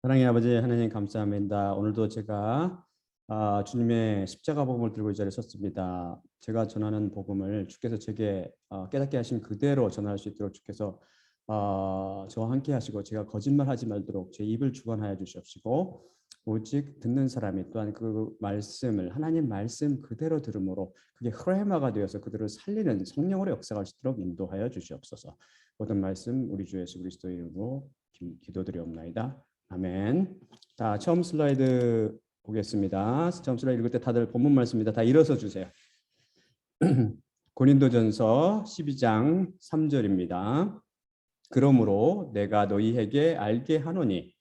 사랑의 아버지 하나님 감사합니다. 오늘도 제가 주님의 십자가 복음을 들고 이 자리에 섰습니다. 제가 전하는 복음을 주께서 제게 깨닫게 하신 그대로 전할 수 있도록 주께서 저와 함께 하시고 제가 거짓말하지 말도록 제 입을 주관하여 주시옵시고 오직 듣는 사람이 또한 그 말씀을 하나님 말씀 그대로 들음으로 그게 흐레마가 되어서 그들을 살리는 성령으로 역사할 수 있도록 인도하여 주시옵소서. 모든 말씀 우리 주 예수 그리스도의 이름으로 기도드리옵나이다. 아멘. 자, 처음 슬라이드 보겠습니다. 처음 슬라이드 읽을 때 다들 본문 말씀입니다. 다 일어서 주세요. 고린도전서 12장 3절입니다. 그러므로 내가 너희에게 알게 하노니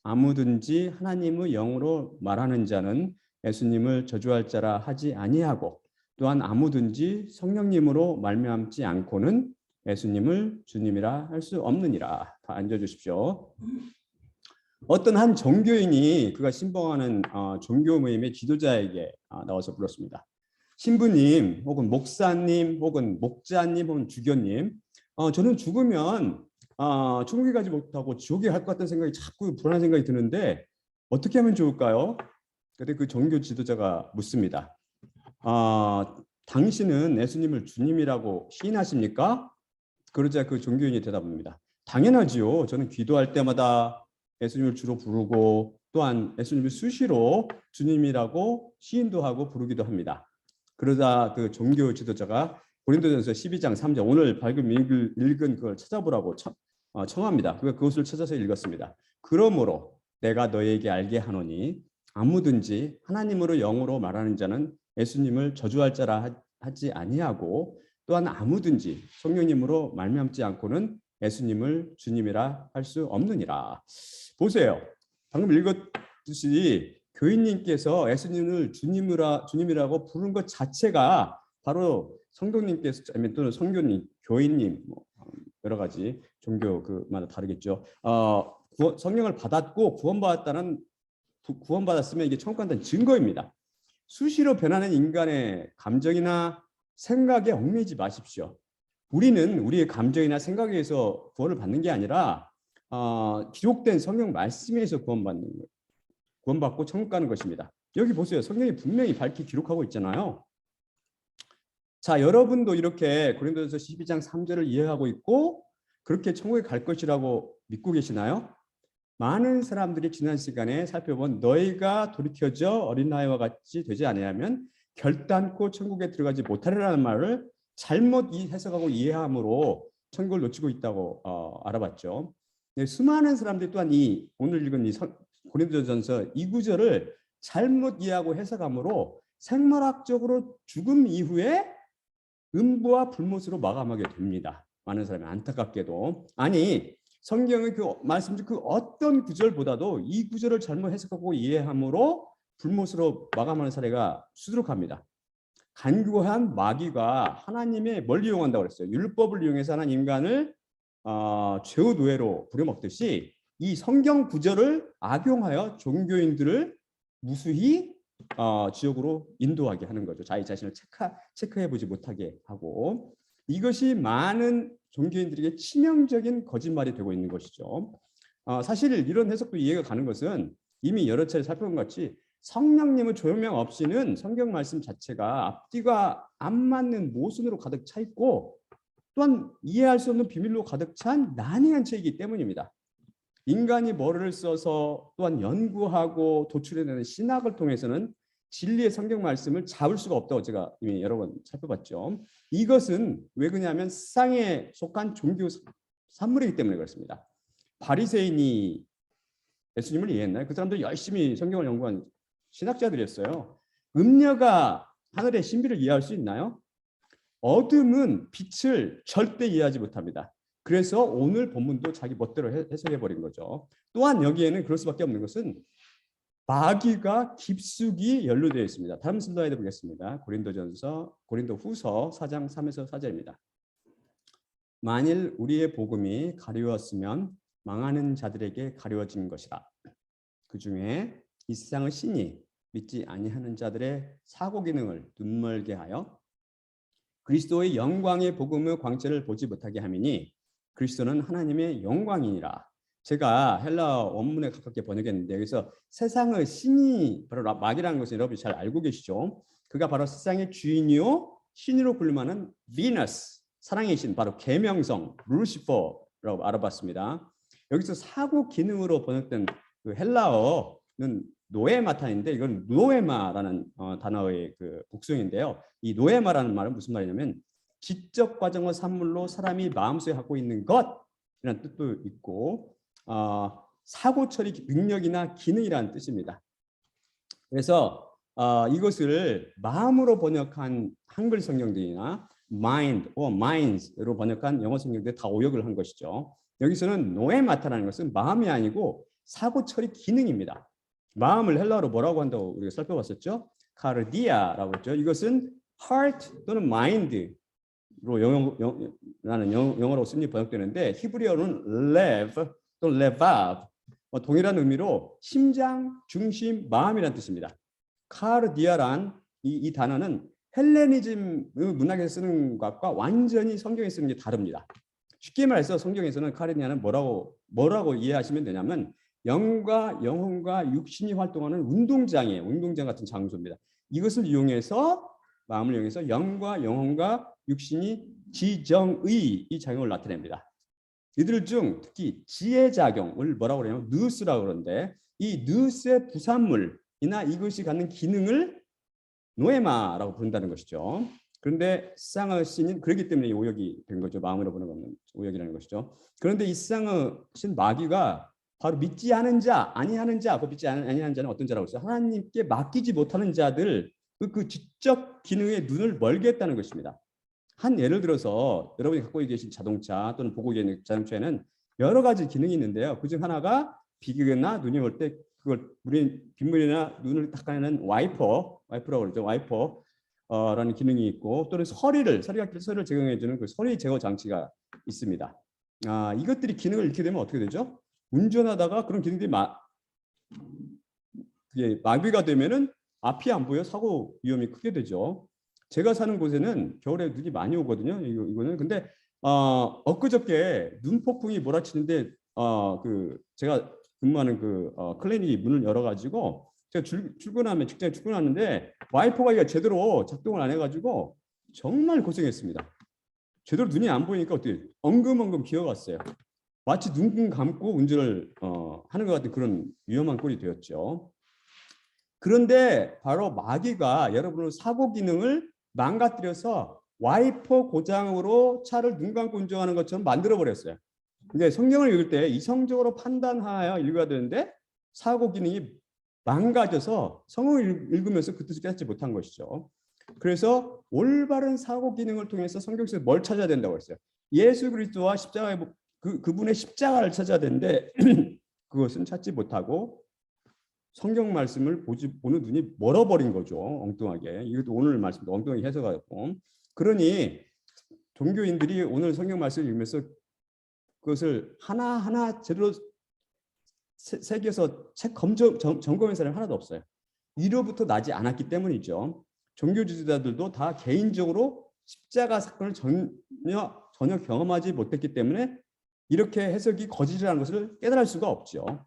아무든지 하나님의 영으로 말하는 자는 예수님을 저주할 자라 하지 아니하고 또한 아무든지 성령님으로 말미암지 않고는 예수님을 주님이라 할 수 없느니라. 다 앉아주십시오. 어떤 한 종교인이 그가 신봉하는 종교 모임의 지도자에게 나와서 물었습니다. 신부님 혹은 목사님 혹은 목자님 혹은 주교님, 저는 죽으면 천국에 가지 못하고 지옥에 갈 것 같다는 생각이 자꾸 불안한 생각이 드는데 어떻게 하면 좋을까요? 그때 그 종교 지도자가 묻습니다. 당신은 예수님을 주님이라고 시인하십니까? 그러자 그 종교인이 대답합니다. 당연하지요. 저는 기도할 때마다 예수님을 주로 부르고 또한 예수님을 수시로 주님이라고 시인도 하고 부르기도 합니다. 그러자 그 종교 지도자가 고린도전서 12장 3절 오늘 방금 읽은 그걸 찾아보라고 청합니다. 그것을 찾아서 읽었습니다. 그러므로 내가 너에게 알게 하노니 아무든지 하나님으로 영으로 말하는 자는 예수님을 저주할 자라 하지 아니하고 또한 아무든지 성령님으로 말미암지 않고는 예수님을 주님이라 할 수 없느니라. 보세요. 방금 읽었듯이 교인님께서 예수님을 주님이라고 부른 것 자체가 바로 성도님께서 또는 성교님, 교인님 여러 가지 종교 그마다 다르겠죠. 성령을 받았고 구원받았으면 이게 천국 간다는 증거입니다. 수시로 변하는 인간의 감정이나 생각에 얽매이지 마십시오. 우리는 우리의 감정이나 생각에 의해서 구원을 받는 게 아니라 기록된 성령 말씀에서 구원받고 천국 가는 것입니다. 여기 보세요. 성령이 분명히 밝히 기록하고 있잖아요. 자, 여러분도 이렇게 고린도전서 12장 3절을 이해하고 있고 그렇게 천국에 갈 것이라고 믿고 계시나요? 많은 사람들이 지난 시간에 살펴본 너희가 돌이켜져 어린아이와 같이 되지 아니하면 결단코 천국에 들어가지 못하리라는 말을 잘못 해석하고 이해함으로 천국을 놓치고 있다고 알아봤죠. 수많은 사람들이 또한 오늘 읽은 고린도전서 이 구절을 잘못 이해하고 해석함으로 생물학적으로 죽음 이후에 음부와 불못으로 마감하게 됩니다. 많은 사람이 안타깝게도 성경의 그 말씀 중 그 어떤 구절보다도 이 구절을 잘못 해석하고 이해함으로 불못으로 마감하는 사례가 수두룩합니다. 간교한 마귀가 하나님의 뭘 이용한다고 그랬어요? 율법을 이용해서 하나님 인간을 죄의 노예로 부려먹듯이 이 성경 구절을 악용하여 종교인들을 무수히 지옥으로 인도하게 하는 거죠. 자기 자신을 체크해보지 못하게 하고 이것이 많은 종교인들에게 치명적인 거짓말이 되고 있는 것이죠. 사실 이런 해석도 이해가 가는 것은 이미 여러 차례 살펴본 것 같이 성령님의 조명 없이는 성경 말씀 자체가 앞뒤가 안 맞는 모순으로 가득 차 있고 또한 이해할 수 없는 비밀로 가득 찬 난해한 책이기 때문입니다. 인간이 머리를 써서 또한 연구하고 도출해내는 신학을 통해서는 진리의 성경 말씀을 잡을 수가 없다고 제가 이미 여러 번 살펴봤죠. 이것은 왜 그러냐면 세상에 속한 종교 산물이기 때문에 그렇습니다. 바리새인이 예수님을 이해했나요? 그 사람들이 열심히 성경을 연구한 신학자들이었어요. 음녀가 하늘의 신비를 이해할 수 있나요? 어둠은 빛을 절대 이해하지 못합니다. 그래서 오늘 본문도 자기 멋대로 해석해버린 거죠. 또한 여기에는 그럴 수밖에 없는 것은 마귀가 깊숙이 연루되어 있습니다. 다음 슬라이드 보겠습니다. 고린도후서 4장 3에서 4절입니다. 만일 우리의 복음이 가리웠으면 망하는 자들에게 가리워진 것이라. 그 중에 이 세상의 신이 믿지 아니하는 자들의 사고 기능을 눈멀게 하여 그리스도의 영광의 복음의 광채를 보지 못하게 하미니 그리스도는 하나님의 영광이니라. 제가 헬라 원문에 가깝게 번역했는데 여기서 세상의 신이 바로 마귀라는 것을 여러분이 잘 알고 계시죠? 그가 바로 세상의 주인이요 신으로 불리는 비너스, 사랑의 신, 바로 계명성 루시퍼라고 알아봤습니다. 여기서 사고 기능으로 번역된 그 헬라어는 노에마탄인데 이건 노에마라는 단어의 그 복수인데요. 이 노에마라는 말은 무슨 말이냐면 지적 과정의 산물로 사람이 마음속에 갖고 있는 것이라는 뜻도 있고 사고 처리 능력이나 기능이라는 뜻입니다. 그래서 이것을 마음으로 번역한 한글 성경들이나 mind or minds로 번역한 영어 성경들 다 오역을 한 것이죠. 여기서는 노에마타라는 것은 마음이 아니고 사고 처리 기능입니다. 마음을 헬라어로 뭐라고 한다고 우리가 살펴봤었죠? 카르디아라고 했죠. 이것은 heart 또는 mind로 영어로 쓴이 번역되는데 히브리어는 lev 또는 levav 동일한 의미로 심장, 중심, 마음이라는 뜻입니다. 카르디아란 이 단어는 헬레니즘 문학에서 쓰는 것과 완전히 성경에 쓰는 게 다릅니다. 쉽게 말해서 성경에서는 카르디아는 뭐라고 이해하시면 되냐면 영과 영혼과 육신이 활동하는 운동장이에요. 운동장 같은 장소입니다. 이것을 이용해서 마음을 이용해서 영과 영혼과 육신이 지정의 이 작용을 나타냅니다. 이들 중 특히 지혜작용을 뭐라고 그래요? 느스라고 그러는데 이 느스의 부산물이나 이것이 갖는 기능을 노에마라고 부른다는 것이죠. 그런데 세상의 신은 그렇기 때문에 이 오역이 된 거죠. 마음으로 보는 것은 오역이라는 것이죠. 그런데 이 세상의 신 마귀가 바로 믿지 않은 자, 아니하는 자, 그 믿지 아니하는 자는 어떤 자라고 했어요? 하나님께 맡기지 못하는 자들 그 지적 기능에 눈을 멀게 했다는 것입니다. 한 예를 들어서 여러분이 갖고 계신 자동차 또는 보고 계신 자동차에는 여러 가지 기능이 있는데요. 그중 하나가 비가 눈이 올 때 그걸 빗물이나 눈을 닦아내는 와이퍼라고 그러죠. 와이퍼라는 기능이 있고 또는 소리가 제공해주는 그 소리 제거 장치가 있습니다. 이것들이 기능을 잃게 되면 어떻게 되죠? 운전하다가 그런 기능들이 마비가 되면은 앞이 안 보여 사고 위험이 크게 되죠. 제가 사는 곳에는 겨울에 눈이 많이 오거든요. 이거는 근데 엊그저께 눈폭풍이 몰아치는데 제가 근무하는 클리닉이 문을 열어가지고 제가 직장에 출근하는데 와이퍼가 제대로 작동을 안 해가지고 정말 고생했습니다. 제대로 눈이 안 보이니까 어떻게 엉금엉금 기어갔어요. 마치 눈 감고 운전을 하는 것 같은 그런 위험한 꼴이 되었죠. 그런데 바로 마귀가 여러분의 사고 기능을 망가뜨려서 와이퍼 고장으로 차를 눈 감고 운전하는 것처럼 만들어 버렸어요. 근데 성경을 읽을 때 이성적으로 판단하여 읽어야 되는데 사고 기능이 망가져서 성경을 읽으면서 그 뜻을 깨닫지 못한 것이죠. 그래서 올바른 사고 기능을 통해서 성경에서 뭘 찾아야 된다고 했어요. 예수 그리스도와 십자가의 그분의 십자가를 찾아야 되는데 그것은 찾지 못하고 성경 말씀을 보는 눈이 멀어버린 거죠. 엉뚱하게. 이것도 오늘 말씀도 엉뚱하게 해석하고. 그러니 종교인들이 오늘 성경 말씀을 읽으면서 그것을 하나하나 제대로 새겨서 점검한 사람이 하나도 없어요. 위로부터 나지 않았기 때문이죠. 종교 지도자들도 다 개인적으로 십자가 사건을 전혀 경험하지 못했기 때문에 이렇게 해석이 거짓이라는 것을 깨달을 수가 없죠.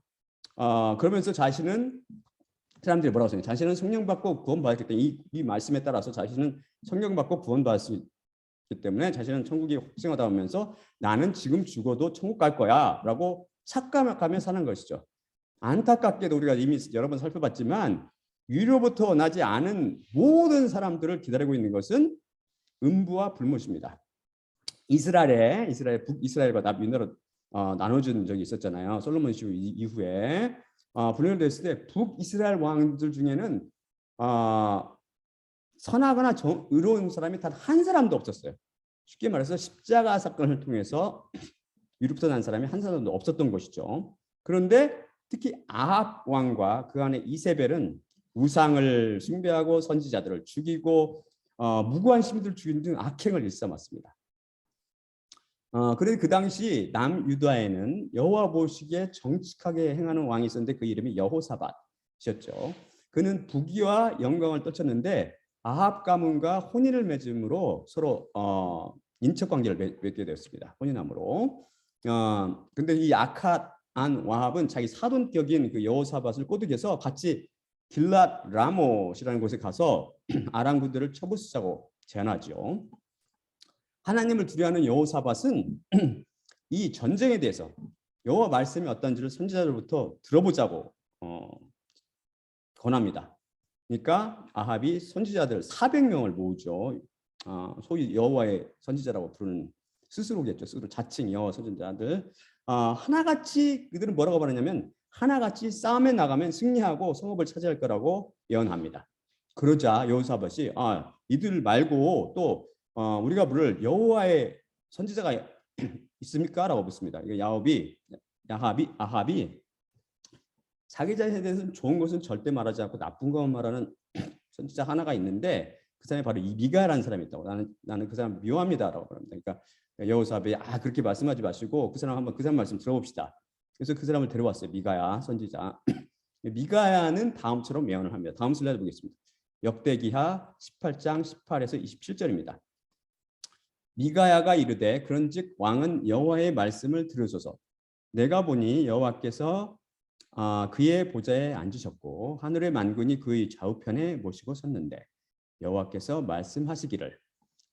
그러면서 사람들이 뭐라고 생각해요? 자신은 성령 받고 구원받았기 때문에 이 말씀에 따라서 자신은 성령 받고 구원받았기 때문에 자신은 천국이 확증하다 하면서 나는 지금 죽어도 천국 갈 거야 라고 착각하며 사는 것이죠. 안타깝게도 우리가 이미 여러 번 살펴봤지만 위로부터 나지 않은 모든 사람들을 기다리고 있는 것은 음부와 불못입니다. 북이스라엘과 남유다로 나눠준 적이 있었잖아요. 솔로몬 시대 이후에 분열됐을 때 북이스라엘 왕들 중에는 선하거나 의로운 사람이 단 한 사람도 없었어요. 쉽게 말해서 십자가 사건을 통해서 위로부터 난 사람이 한 사람도 없었던 것이죠. 그런데 특히 아합 왕과 그 안에 이세벨은 우상을 숭배하고 선지자들을 죽이고 무고한 시민들을 죽이는 등 악행을 일삼았습니다. 그런데 그 당시 남유다에는 여호와 보시기에 정직하게 행하는 왕이 있었는데 그 이름이 여호사밧이었죠. 그는 부귀와 영광을 떨쳤는데 아합 가문과 혼인을 맺음으로 서로 인척 관계를 맺게 되었습니다. 혼인함으로. 근데 이 와합은 자기 사돈격인 그 여호사밧을 꼬드겨서 같이 길랏 라못이라는 곳에 가서 아람 군대를 쳐부수자고 제안하죠. 하나님을 두려워하는 여호사밧은 이 전쟁에 대해서 여호와 말씀이 어떤지를 선지자들부터 들어보자고 권합니다. 그러니까 아합이 선지자들 400명을 모으죠. 소위 여호와의 선지자라고 부르는 스스로겠죠. 스스로 자칭 여호와 선지자들. 하나같이 그들은 뭐라고 말하냐면 하나같이 싸움에 나가면 승리하고 성읍을 차지할 거라고 예언합니다. 그러자 여호사밧이 이들 말고 또 우리가 부를 여호와의 선지자가 있습니까? 라고 묻습니다. 이거 아합이 자기 자신에 대해서는 좋은 것은 절대 말하지 않고 나쁜 것만 말하는 선지자 하나가 있는데 그 사람이 바로 이 미가야라는 사람이 있다고. 나는 그 사람 미워합니다라고 말합니다. 그러니까 여호사밧이 그렇게 말씀하지 마시고 그 사람 한번 그 사람 말씀 들어봅시다. 그래서 그 사람을 데려왔어요. 미가야 선지자. 미가야는 다음처럼 예언을 합니다. 다음 슬라이드 보겠습니다. 역대기하 18장 18에서 27절입니다. 미가야가 이르되 그런즉 왕은 여호와의 말씀을 들으소서. 내가 보니 여호와께서 그의 보좌에 앉으셨고 하늘의 만군이 그의 좌우편에 모시고 섰는데 여호와께서 말씀하시기를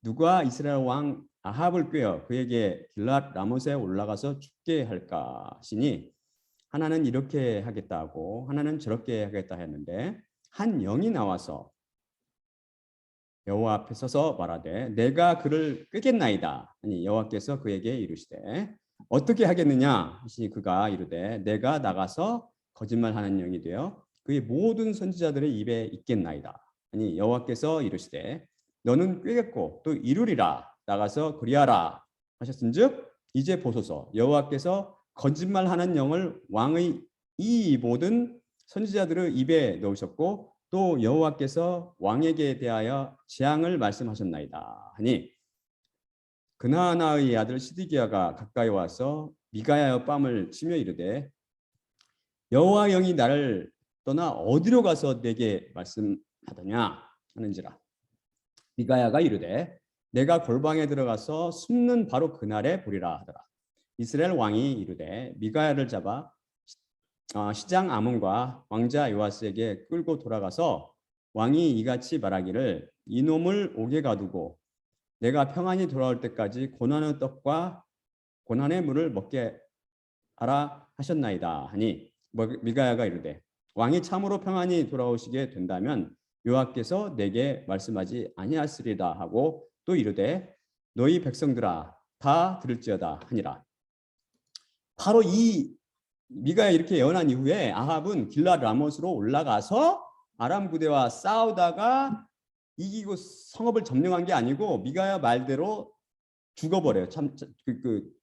누가 이스라엘 왕 아합을 꾀어 그에게 길랏 라못에 올라가서 죽게 할까 하시니 하나는 이렇게 하겠다 하고 하나는 저렇게 하겠다 했는데 한 영이 나와서 여호와 앞에 서서 말하되 내가 그를 끄겠나이다. 아니 여호와께서 그에게 이르시되 어떻게 하겠느냐 하시니 그가 이르되 내가 나가서 거짓말하는 영이 되어 그의 모든 선지자들의 입에 있겠나이다. 아니 여호와께서 이르시되 너는 꾀겠고 또 이루리라. 나가서 그리하라 하셨은즉 이제 보소서 여호와께서 거짓말하는 영을 왕의 이 모든 선지자들의 입에 넣으셨고 또 여호와께서 왕에게 대하여 재앙을 말씀하셨나이다 하니 그나아나의 아들 시드기야가 가까이 와서 미가야의 뺨을 치며 이르되 여호와 영이 나를 떠나 어디로 가서 내게 말씀하더냐 하는지라. 미가야가 이르되 내가 골방에 들어가서 숨는 바로 그날에 보리라 하더라. 이스라엘 왕이 이르되 미가야를 잡아 시장 아몬과 왕자 요아스에게 끌고 돌아가서 왕이 이같이 말하기를 이놈을 옥에 가두고 내가 평안히 돌아올 때까지 고난의 떡과 고난의 물을 먹게 하라 하셨나이다 하니 미가야가 이르되 왕이 참으로 평안히 돌아오시게 된다면 여호와께서 내게 말씀하지 아니하시리라 하고 또 이르되 너희 백성들아 다 들을지어다 하니라. 바로 이 미가야 이렇게 예언한 이후에 아합은 길랏 라못으로 올라가서 아람 부대와 싸우다가 이기고 성읍을 점령한 게 아니고 미가야 말대로 죽어버려요.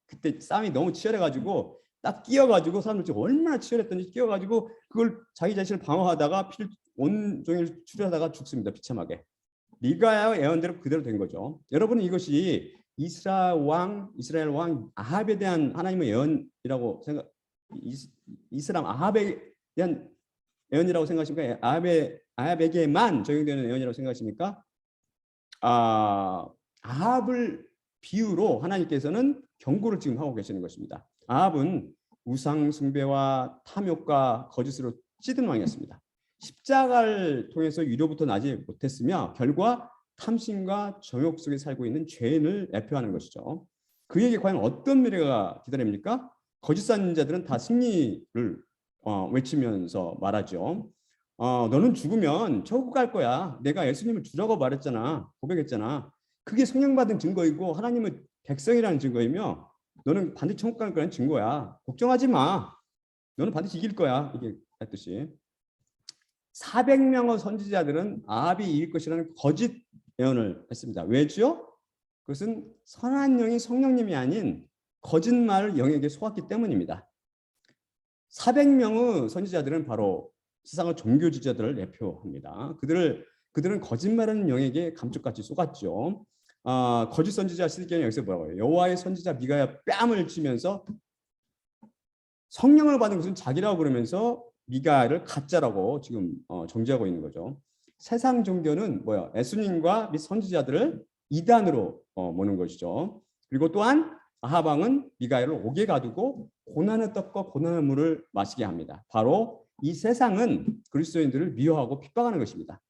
그때 싸움이 너무 치열해가지고 딱 끼어가지고 사람들 얼마나 치열했던지 끼어가지고 그걸 자기 자신을 방어하다가 피를 온종일 추려하다가 죽습니다. 비참하게. 미가야의 예언대로 그대로 된 거죠. 여러분은 이것이 이스라엘 왕 아합에 대한 하나님의 예언이라고 이스람 아합에 대한 예언이라고 생각하십니까? 아합에게만 적용되는 예언이라고 생각하십니까? 아합을 비유로 하나님께서는 경고를 지금 하고 계시는 것입니다. 아합은 우상 숭배와 탐욕과 거짓으로 찌든 왕이었습니다. 십자가를 통해서 위로부터 나지 못했으며 결과 탐심과 정욕 속에 살고 있는 죄인을 대표하는 것이죠. 그에게 과연 어떤 미래가 기다립니까? 거짓 선지자들은 다 승리를 외치면서 말하죠. 너는 죽으면 천국 갈 거야. 내가 예수님을 주라고 말했잖아. 고백했잖아. 그게 성령받은 증거이고 하나님의 백성이라는 증거이며 너는 반드시 천국 갈 거라는 증거야. 걱정하지 마. 너는 반드시 이길 거야. 이게 했듯이 400명의 선지자들은 아합이 이길 것이라는 거짓 예언을 했습니다. 왜죠? 그것은 선한 영이 성령님이 아닌 거짓말을 영에게 속았기 때문입니다. 400명의 선지자들은 바로 세상의 종교 지도자들을 대표합니다. 그들은 거짓말하는 영에게 감쪽같이 속았죠. 거짓 선지자 시드기야는 여기서 뭐라고 해요? 여호와의 선지자 미가야 뺨을 치면서 성령을 받은 것은 자기라고 그러면서 미가야를 가짜라고 지금 정죄하고 있는 거죠. 세상 종교는 뭐야? 예수님과 및 선지자들을 이단으로 모는 것이죠. 그리고 또한 아합 왕은 미가야를 옥에 가두고 고난의 떡과 고난의 물을 마시게 합니다. 바로 이 세상은 그리스도인들을 미워하고 핍박하는 것입니다.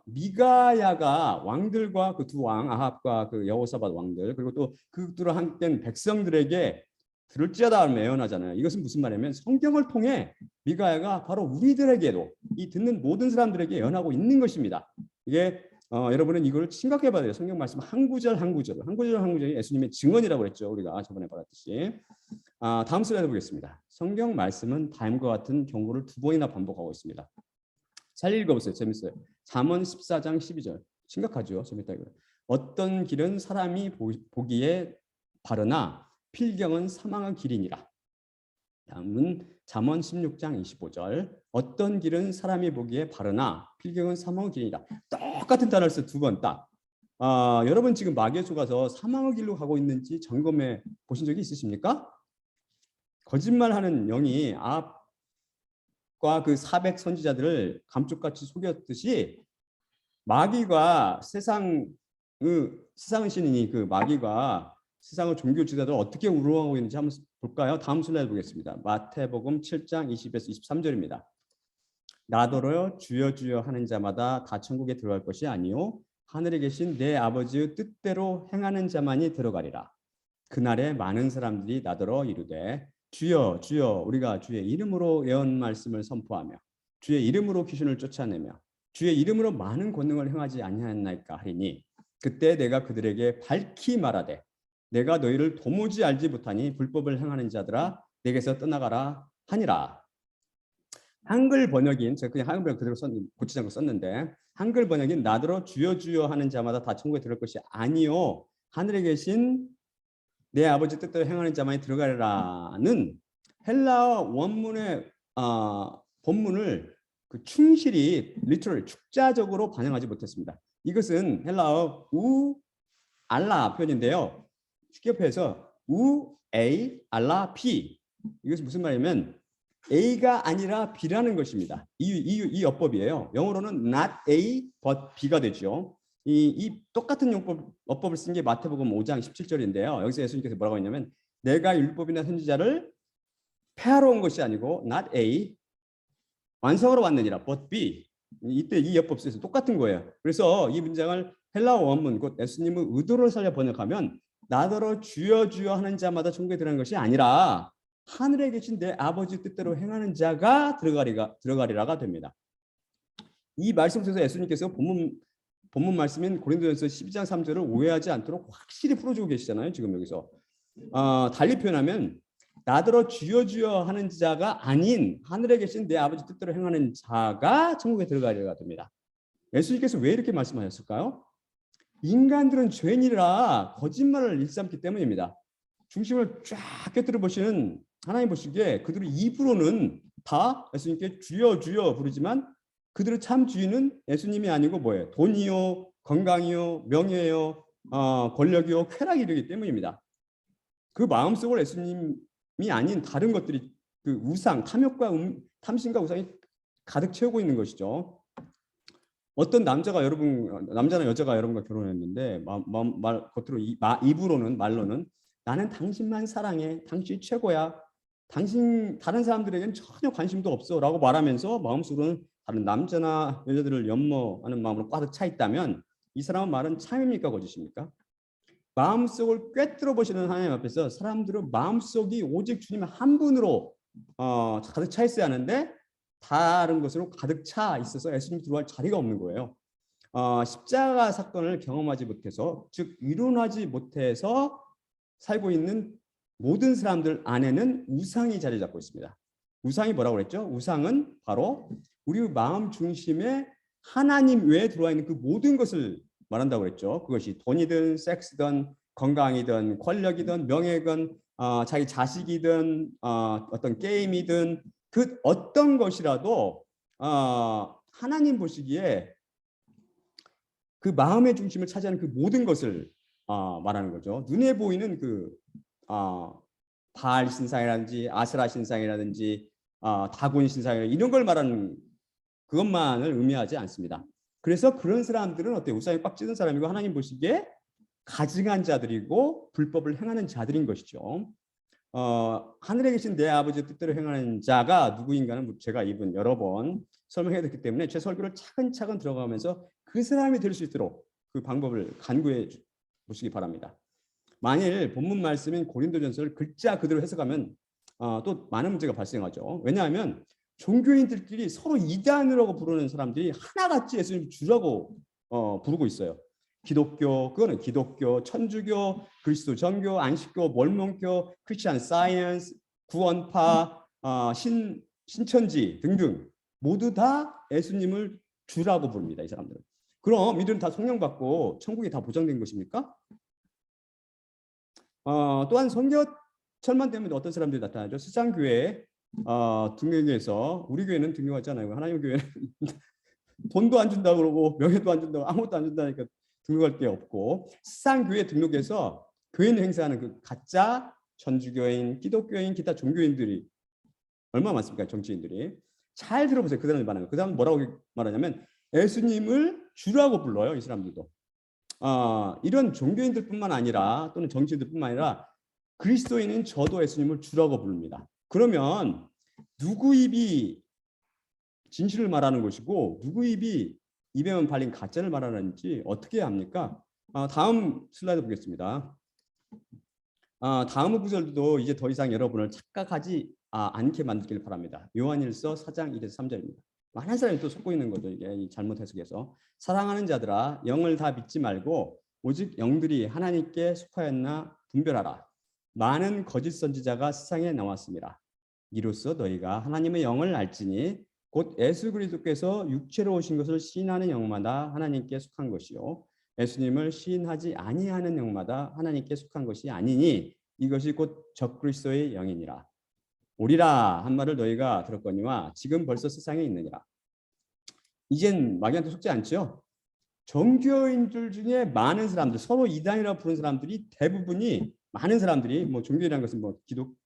미가야가 왕들과 그 두 왕, 아합과 그 여호사밧 왕들, 그리고 또 그들과 함께 백성들에게 들을지어다 예언하잖아요. 이것은 무슨 말이냐면 성경을 통해 미가야가 바로 우리들에게도, 이 듣는 모든 사람들에게 예언하고 있는 것입니다. 이게 여러분은 이걸 심각해 봐야 돼요. 성경 말씀 한 구절 한 구절이 예수님의 증언이라고 그랬죠. 우리가 저번에 말했듯이. 다음 슬라이드 보겠습니다. 성경 말씀은 다음과 같은 경고를 두 번이나 반복하고 있습니다. 잘 읽어보세요. 재밌어요. 잠언 14장 12절. 심각하죠. 재밌다 이거. 어떤 길은 사람이 보기에 바르나 필경은 사망의 길이니라. 다음은 잠언 16장 25절. 어떤 길은 사람이 보기에 바르나 필경은 사망의 길이니라. 똑같은 단어를 써 두 번 딱. 여러분 지금 마귀에 속아서 사망의 길로 가고 있는지 점검해 보신 적이 있으십니까? 거짓말하는 영이 아합과 그 400 선지자들을 감쪽같이 속였듯이 마귀가 세상의 신이니 그 마귀가 세상의 종교 지도자들 어떻게 우롱하고 있는지 한번 볼까요? 다음 슬라이드 보겠습니다. 마태복음 7장 20에서 23절입니다. 나더러 주여 주여 하는 자마다 다 천국에 들어갈 것이 아니요 하늘에 계신 내 아버지의 뜻대로 행하는 자만이 들어가리라. 그날에 많은 사람들이 나더러 이르되 주여 주여 우리가 주의 이름으로 예언 말씀을 선포하며 주의 이름으로 귀신을 쫓아내며 주의 이름으로 많은 권능을 행하지 아니하였나이까 하리니 그때 내가 그들에게 밝히 말하되 내가 너희를 도무지 알지 못하니 불법을 행하는 자들아 내게서 떠나가라 하니라. 한글 번역인 제가 그냥 한글 번역 그대로 고치지 않고 썼는데 한글 번역인 나더러 주여 주여 하는 자마다 다 천국에 들어갈 것이 아니요 하늘에 계신 내 아버지 뜻대로 행하는 자만이 들어가리라는 헬라어 원문의 본문을 그 충실히 리터럴 축자적으로 반영하지 못했습니다. 이것은 헬라어 우 알라 표현인데요. 쉽게 표해서 우 A 알라 B 이것이 무슨 말이냐면 A가 아니라 B라는 것입니다. 이 어법이에요. 영어로는 not A but B가 되죠. 이 똑같은 어법을 쓴 게 마태복음 5장 17절인데요. 여기서 예수님께서 뭐라고 했냐면 내가 율법이나 선지자를 폐하러 온 것이 아니고 not A 완성하러 왔느니라 but B. 이때 이 어법 쓰여서 똑같은 거예요. 그래서 이 문장을 헬라어 원문 곧 예수님의 의도를 살려 번역하면 나더러 주여 주여 하는 자마다 천국에 들어가는 것이 아니라 하늘에 계신 내 아버지 뜻대로 행하는 자가 들어가리라가 됩니다. 이 말씀 속에서 예수님께서 본문 말씀인 고린도전서 12장 3절을 오해하지 않도록 확실히 풀어주고 계시잖아요. 지금 여기서 달리 표현하면 나더러 주여 주여 하는 자가 아닌 하늘에 계신 내 아버지 뜻대로 행하는 자가 천국에 들어가리라 됩니다. 예수님께서 왜 이렇게 말씀하셨을까요? 인간들은 죄인이라 거짓말을 일삼기 때문입니다. 중심을 쫙 꿰뚫어 보시는 하나님 보시기에 그들의 입으로는 다 예수님께 주여 주여 부르지만 그들의 참 주인은 예수님이 아니고 뭐예요? 돈이요, 건강이요, 명예요, 권력이요, 쾌락이기 때문입니다. 그 마음속을 예수님이 아닌 다른 것들이 그 우상, 탐욕과 탐심과 우상이 가득 채우고 있는 것이죠. 어떤 남자나 여자가 여러분과 결혼했는데 겉으로 입으로는 말로는 나는 당신만 사랑해, 당신이 최고야, 당신 다른 사람들에게는 전혀 관심도 없어라고 말하면서 마음속으로는 다른 남자나 여자들을 연모하는 마음으로 가득 차 있다면 이 사람은 말은 참입니까 거짓입니까? 마음속을 꿰뚫어 보시는 하나님 앞에서 사람들은 마음속이 오직 주님 한 분으로 가득 차 있어야 하는데 다른 것으로 가득 차 있어서 예수님 들어갈 자리가 없는 거예요. 십자가 사건을 경험하지 못해서 즉 이론하지 못해서 살고 있는 모든 사람들 안에는 우상이 자리 잡고 있습니다. 우상이 뭐라고 그랬죠? 우상은 바로 우리 마음 중심에 하나님 외에 들어와 있는 그 모든 것을 말한다고 그랬죠. 그것이 돈이든 섹스든 건강이든 권력이든 명예든 자기 자식이든 어떤 게임이든 그 어떤 것이라도 하나님 보시기에 그 마음의 중심을 차지하는 그 모든 것을 말하는 거죠. 눈에 보이는 그 바알 신상이라든지 아세라 신상이라든지 다곤 신상이라든지 이런 걸 말하는 그것만을 의미하지 않습니다. 그래서 그런 사람들은 어때요? 우상에 꽉 찌든 사람이고 하나님 보시기에 가증한 자들이고 불법을 행하는 자들인 것이죠. 하늘에 계신 내 아버지의 뜻대로 행하는 자가 누구인가는 제가 이번 여러 번 설명해 드렸기 때문에 제 설교를 차근차근 들어가면서 그 사람이 될 수 있도록 그 방법을 간구해 보시기 바랍니다. 만일 본문 말씀인 고린도전서를 글자 그대로 해석하면 또 많은 문제가 발생하죠. 왜냐하면 종교인들끼리 서로 이단이라고 부르는 사람들이 하나같이 예수님 주라고 부르고 있어요. 기독교, 그거는 기독교, 천주교, 그리스도 정교, 안식교, mormon교, 크리스천 사이언스, 구원파, 신천지 등등 모두 다 예수님을 주라고 부릅니다. 이 사람들은. 그럼 이들은 다 성령 받고 천국이 다 보장된 것입니까? 또한 선교철만 되면 어떤 사람들이 나타나죠? 수장교회 등록해서 우리 교회는 등록하잖아요. 하나님 교회는 돈도 안 준다고 그러고 명예도 안 준다고 아무것도 안 준다니까 등록할 게 없고 수장교회 등록해서 교인 행사하는 그 가짜 천주교인, 기독교인, 기타 종교인들이 얼마나 많습니까? 정치인들이. 잘 들어보세요. 그 사람들 말하는 거. 그 사람 뭐라고 말하냐면 예수님을 주라고 불러요. 이 사람들도. 이런 종교인들뿐만 아니라 또는 정치인들뿐만 아니라 그리스도인은 저도 예수님을 주라고 부릅니다. 그러면 누구 입이 진실을 말하는 것이고 누구 입이 입에만 발린 가짜를 말하는지 어떻게 해야 합니까? 다음 슬라이드 보겠습니다. 다음 구절도 이제 더 이상 여러분을 착각하지 않게 만들길 바랍니다. 요한일서 4장 1에서 3절입니다. 많은 사람이 또 속고 있는 거죠. 이게 잘못 해석해서. 사랑하는 자들아 영을 다 믿지 말고 오직 영들이 하나님께 속하였나 분별하라. 많은 거짓 선지자가 세상에 나왔습니다. 이로써 너희가 하나님의 영을 알지니 곧 예수 그리스도께서 육체로 오신 것을 시인하는 영마다 하나님께 속한 것이요 예수님을 시인하지 아니하는 영마다 하나님께 속한 것이 아니니 이것이 곧 적그리스도의 영이니라. 오리라 한 말을 너희가 들었거니와 지금 벌써 세상에 있느니라. 이젠 마귀한테 속지 않죠. 종교인들 중에 많은 사람들, 서로 이단이라고 부르는 사람들이 대부분이 많은 사람들이 뭐 종교라는 것은 뭐 기독,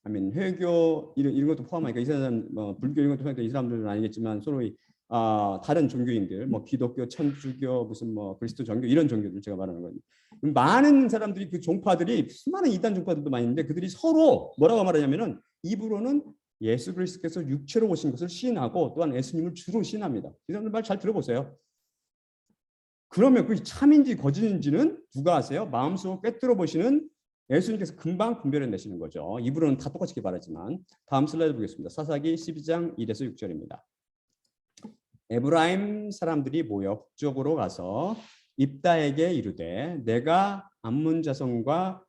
아니면 회교 이런 것도 포함하니까 이 사람 뭐 불교 이런 것도 포함하니까 이 사람들은 아니겠지만 서로 다른 종교인들, 뭐 기독교, 천주교, 무슨 뭐 그리스도 정교 이런 종교들 제가 말하는 거예요. 많은 사람들이 그 종파들이 수많은 이단 종파들도 많이 있는데 그들이 서로 뭐라고 말하냐면은 입으로는 예수 그리스도께서 육체로 오신 것을 시인하고 또한 예수님을 주로 시인합니다. 이 사람들 말 잘 들어보세요. 그러면 그게 참인지 거짓인지는 누가 아세요? 마음속으로 꿰뚫어 보시는 예수님께서 금방 분별해 내시는 거죠. 입으로는 다 똑같이 말하지만. 다음 슬라이드 보겠습니다. 사사기 12장 1에서 6절입니다. 에브라임 사람들이 모여 북쪽으로 가서 입다에게 이르되 내가 암몬 자손과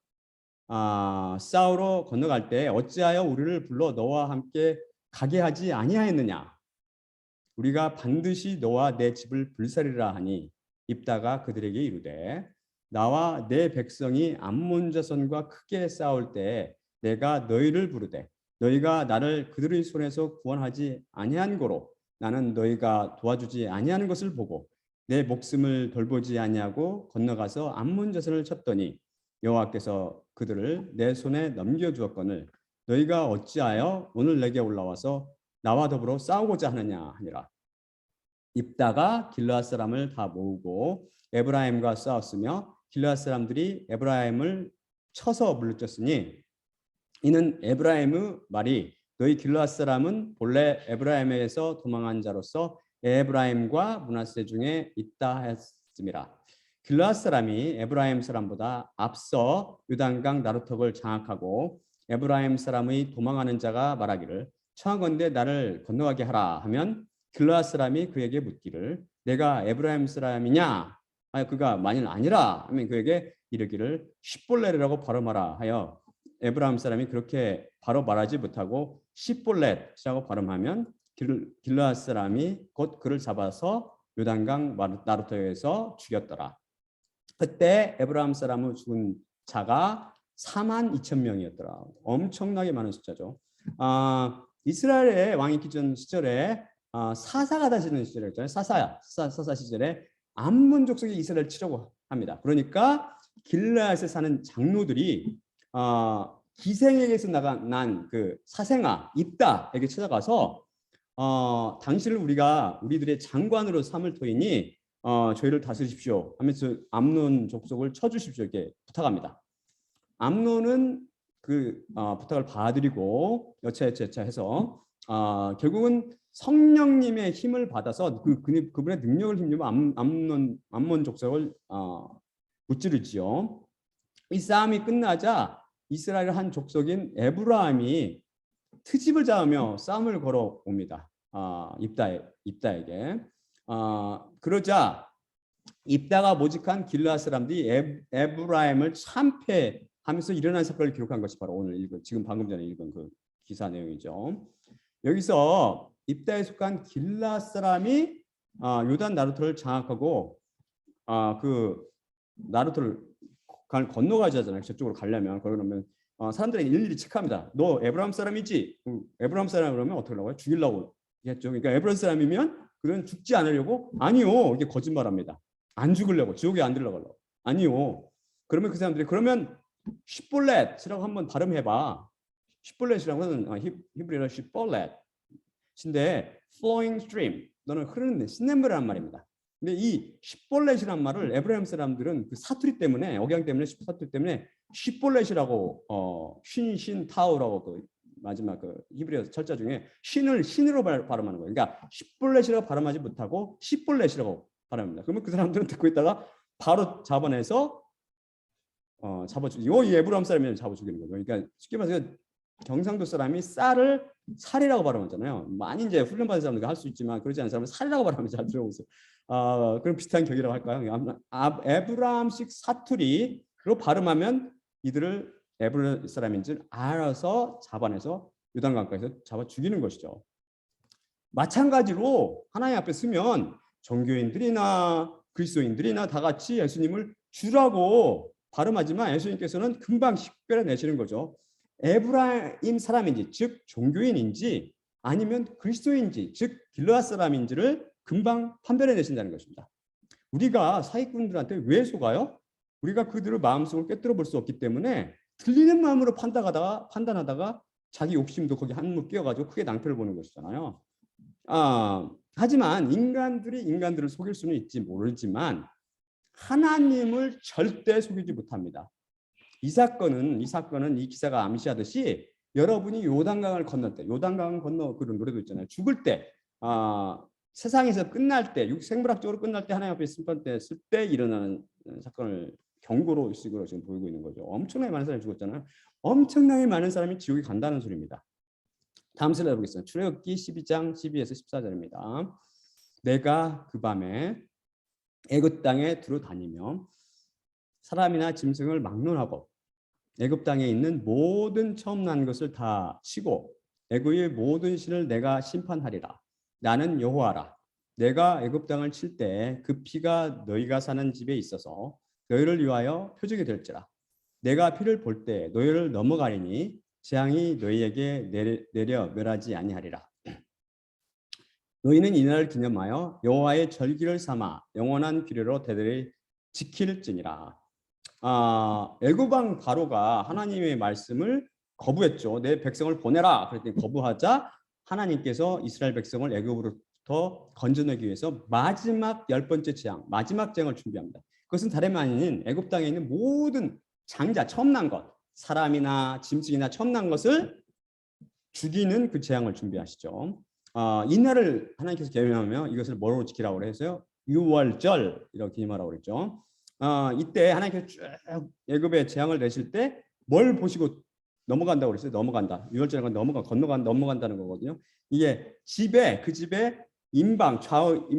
싸우러 건너갈 때 어찌하여 우리를 불러 너와 함께 가게 하지 아니하였느냐? 우리가 반드시 너와 내 집을 불살이라 하니 입다가 그들에게 이르되 나와 내 백성이 암몬 자손과 크게 싸울 때 내가 너희를 부르되 너희가 나를 그들의 손에서 구원하지 아니한 고로 나는 너희가 도와주지 아니하는 것을 보고 내 목숨을 돌보지 아니하고 건너가서 암몬 자손을 쳤더니 여호와께서 그들을 내 손에 넘겨주었거늘 너희가 어찌하여 오늘 내게 올라와서 나와 더불어 싸우고자 하느냐 하니라. 입다가 길르앗 사람을 다 모으고 에브라임과 싸웠으며 길르앗 사람들이 에브라임을 쳐서 물리쳤으니 이는 에브라임의 말이 너희 길르앗 사람은 본래 에브라임에서 도망한 자로서 에브라임과 므낫세 중에 있다 했음이라. 길르앗 사람이 에브라임 사람보다 앞서 요단강 나루턱을 장악하고 에브라임 사람의 도망하는 자가 말하기를 청하건대 나를 건너가게 하라 하면 길르앗 사람이 그에게 묻기를 내가 에브라임 사람이냐? 그가 만일 아니라 하면 그에게 이르기를 십볼렛이라고 발음하라 하여 에브라임 사람이 그렇게 바로 말하지 못하고 십볼렛이라고 발음하면 길르앗 사람이 곧 그를 잡아서 요단강 나루터에서 죽였더라. 그때 에브라임 사람의 죽은 자가 42,000명이었더라. 엄청나게 많은 숫자죠. 이스라엘의 왕이 있기 전 시절에 사사가 다스리는 시절에 있잖아요. 사사 시절에 암몬 족속이 이스라엘을 치려고 합니다. 그러니까 길르앗에 사는 장로들이 기생에게서 난 그 사생아 입다에게 찾아가서 당신을 우리들의 장관으로 삼을 터이니 저희를 다스리십시오 하면서 암논 족속을 쳐주십시오 이렇게 부탁합니다. 암논은 부탁을 봐드리고 여차여차 해서 결국은 성령님의 힘을 받아서 그분의 능력을 힘입어 암몬 족속을 무찌르지요. 이 싸움이 끝나자 이스라엘 한 족속인 에브라임이 트집을 잡으며 싸움을 걸어옵니다. 입다에게. 그러자 입다가 모집한 길르앗 사람들이 에브라임을 참패하면서 일어난 사건을 기록한 것이 바로 오늘 지금 방금 전에 읽은 그 기사 내용이죠. 여기서 입다에 속한 길르앗 사람이 요단 나루토를 장악하고 그 나루토를 건너가야 하잖아요. 저쪽으로 가려면 그러면 사람들이 일일이 체크합니다. 너 에브라임 사람이지? 에브라임 사람 그러면 어떻게 하려고요? 죽이려고 했죠. 그러니까 에브라임 사람이면 그는 죽지 않으려고 아니요. 이게 거짓말합니다. 안 죽으려고 지옥에 안 들어가려고 아니요. 그러면 그 사람들이 그러면 시볼렛이라고 한번 발음해봐. 시볼렛이라고 하는 히브리어로 시볼렛인데 flowing stream 너는 흐르는 신냇물이란 말입니다. 근데 이 시볼렛이란 말을 에브라임 사람들은 그 사투리 때문에 억양 때문에 사투리 때문에 시볼렛이라고 신 타우라고 그 마지막 그 히브리어 철자 중에 신을 신으로 발음하는 거예요. 그러니까 시볼렛이라고 발음하지 못하고 시볼렛이라고 발음합니다. 그러면 그 사람들은 듣고 있다가 바로 잡아내서 잡아 죽이고 이 에브라임 사람이면 잡아 죽이는 거죠. 그러니까 쉽게 말해서 경상도 사람이 쌀을 살이라고 발음하잖아요. 많이 이제 훈련받은 사람들 할 수 있지만 그러지 않은 사람은 살이라고 발음하면 잘 들어보세요. 그럼 비슷한 격이라고 할까요? 에브라임식 사투리로 발음하면 이들을 에브라임 사람인 줄 알아서 잡아내서 요단강가에서 잡아 죽이는 것이죠. 마찬가지로 하나님 앞에 서면 종교인들이나 그리스도인들이나 다 같이 예수님을 주라고 발음하지만 예수님께서는 금방 식별해내시는 거죠. 에브라임 사람인지 즉 종교인인지 아니면 그리스도인지 즉 길르앗 사람인지를 금방 판별해내신다는 것입니다. 우리가 사기꾼들한테 왜 속아요? 우리가 그들의 마음속을 꿰뚫어 볼 수 없기 때문에 들리는 마음으로 판단하다가 자기 욕심도 거기 한몫 끼워가지고 크게 낭패를 보는 것이잖아요. 하지만 인간들이 인간들을 속일 수는 있지 모르지만 하나님을 절대 속이지 못합니다. 이 사건은 이 기사가 암시하듯이 여러분이 요단강을 건널 때, 요단강 건너 그런 노래도 있잖아요. 죽을 때, 세상에서 끝날 때, 생물학적으로 끝날 때 하나님 앞에 심판됐을 때 일어나는 사건을 경고로 식으로 지금 보이고 있는 거죠. 엄청나게 많은 사람이 죽었잖아요. 엄청나게 많은 사람이 지옥에 간다는 소리입니다. 다음 슬라이드 보겠습니다. 출애굽기 12장 12에서 14절입니다. 내가 그 밤에 애굽 땅에 두루 다니며 사람이나 짐승을 막론하고 애굽 땅에 있는 모든 처음 난 것을 다 치고 애굽의 모든 신을 내가 심판하리라. 나는 여호와라. 내가 애굽 땅을 칠 때 그 피가 너희가 사는 집에 있어서 너희를 위하여 표적이 될지라. 내가 피를 볼 때 너희를 넘어가리니 재앙이 너희에게 내려 멸하지 아니하리라. 너희는 이날을 기념하여 여호와의 절기를 삼아 영원한 규례로 대대로 지킬지니라. 애굽왕 바로가 하나님의 말씀을 거부했죠. 내 백성을 보내라. 그랬더니 거부하자 하나님께서 이스라엘 백성을 애굽으로부터 건져내기 위해서 마지막 10번째 재앙, 마지막 재앙을 준비합니다. 그것은 다름 아닌 애굽 땅에 있는 모든 장자, 처음 난 것, 사람이나 짐승이나 처음 난 것을 죽이는 그 재앙을 준비하시죠. 이날을 하나님께서 계명하며 이것을 뭐로 지키라고 해서요? 유월절 이렇게 기념하라고 그랬죠. 이때 하나님께서 쭉 애굽에 재앙을 내실 때 뭘 보시고 넘어간다고 그랬어요? 넘어간다. 유월절은 넘어간다는 거거든요. 이게 그 집에 임방 좌우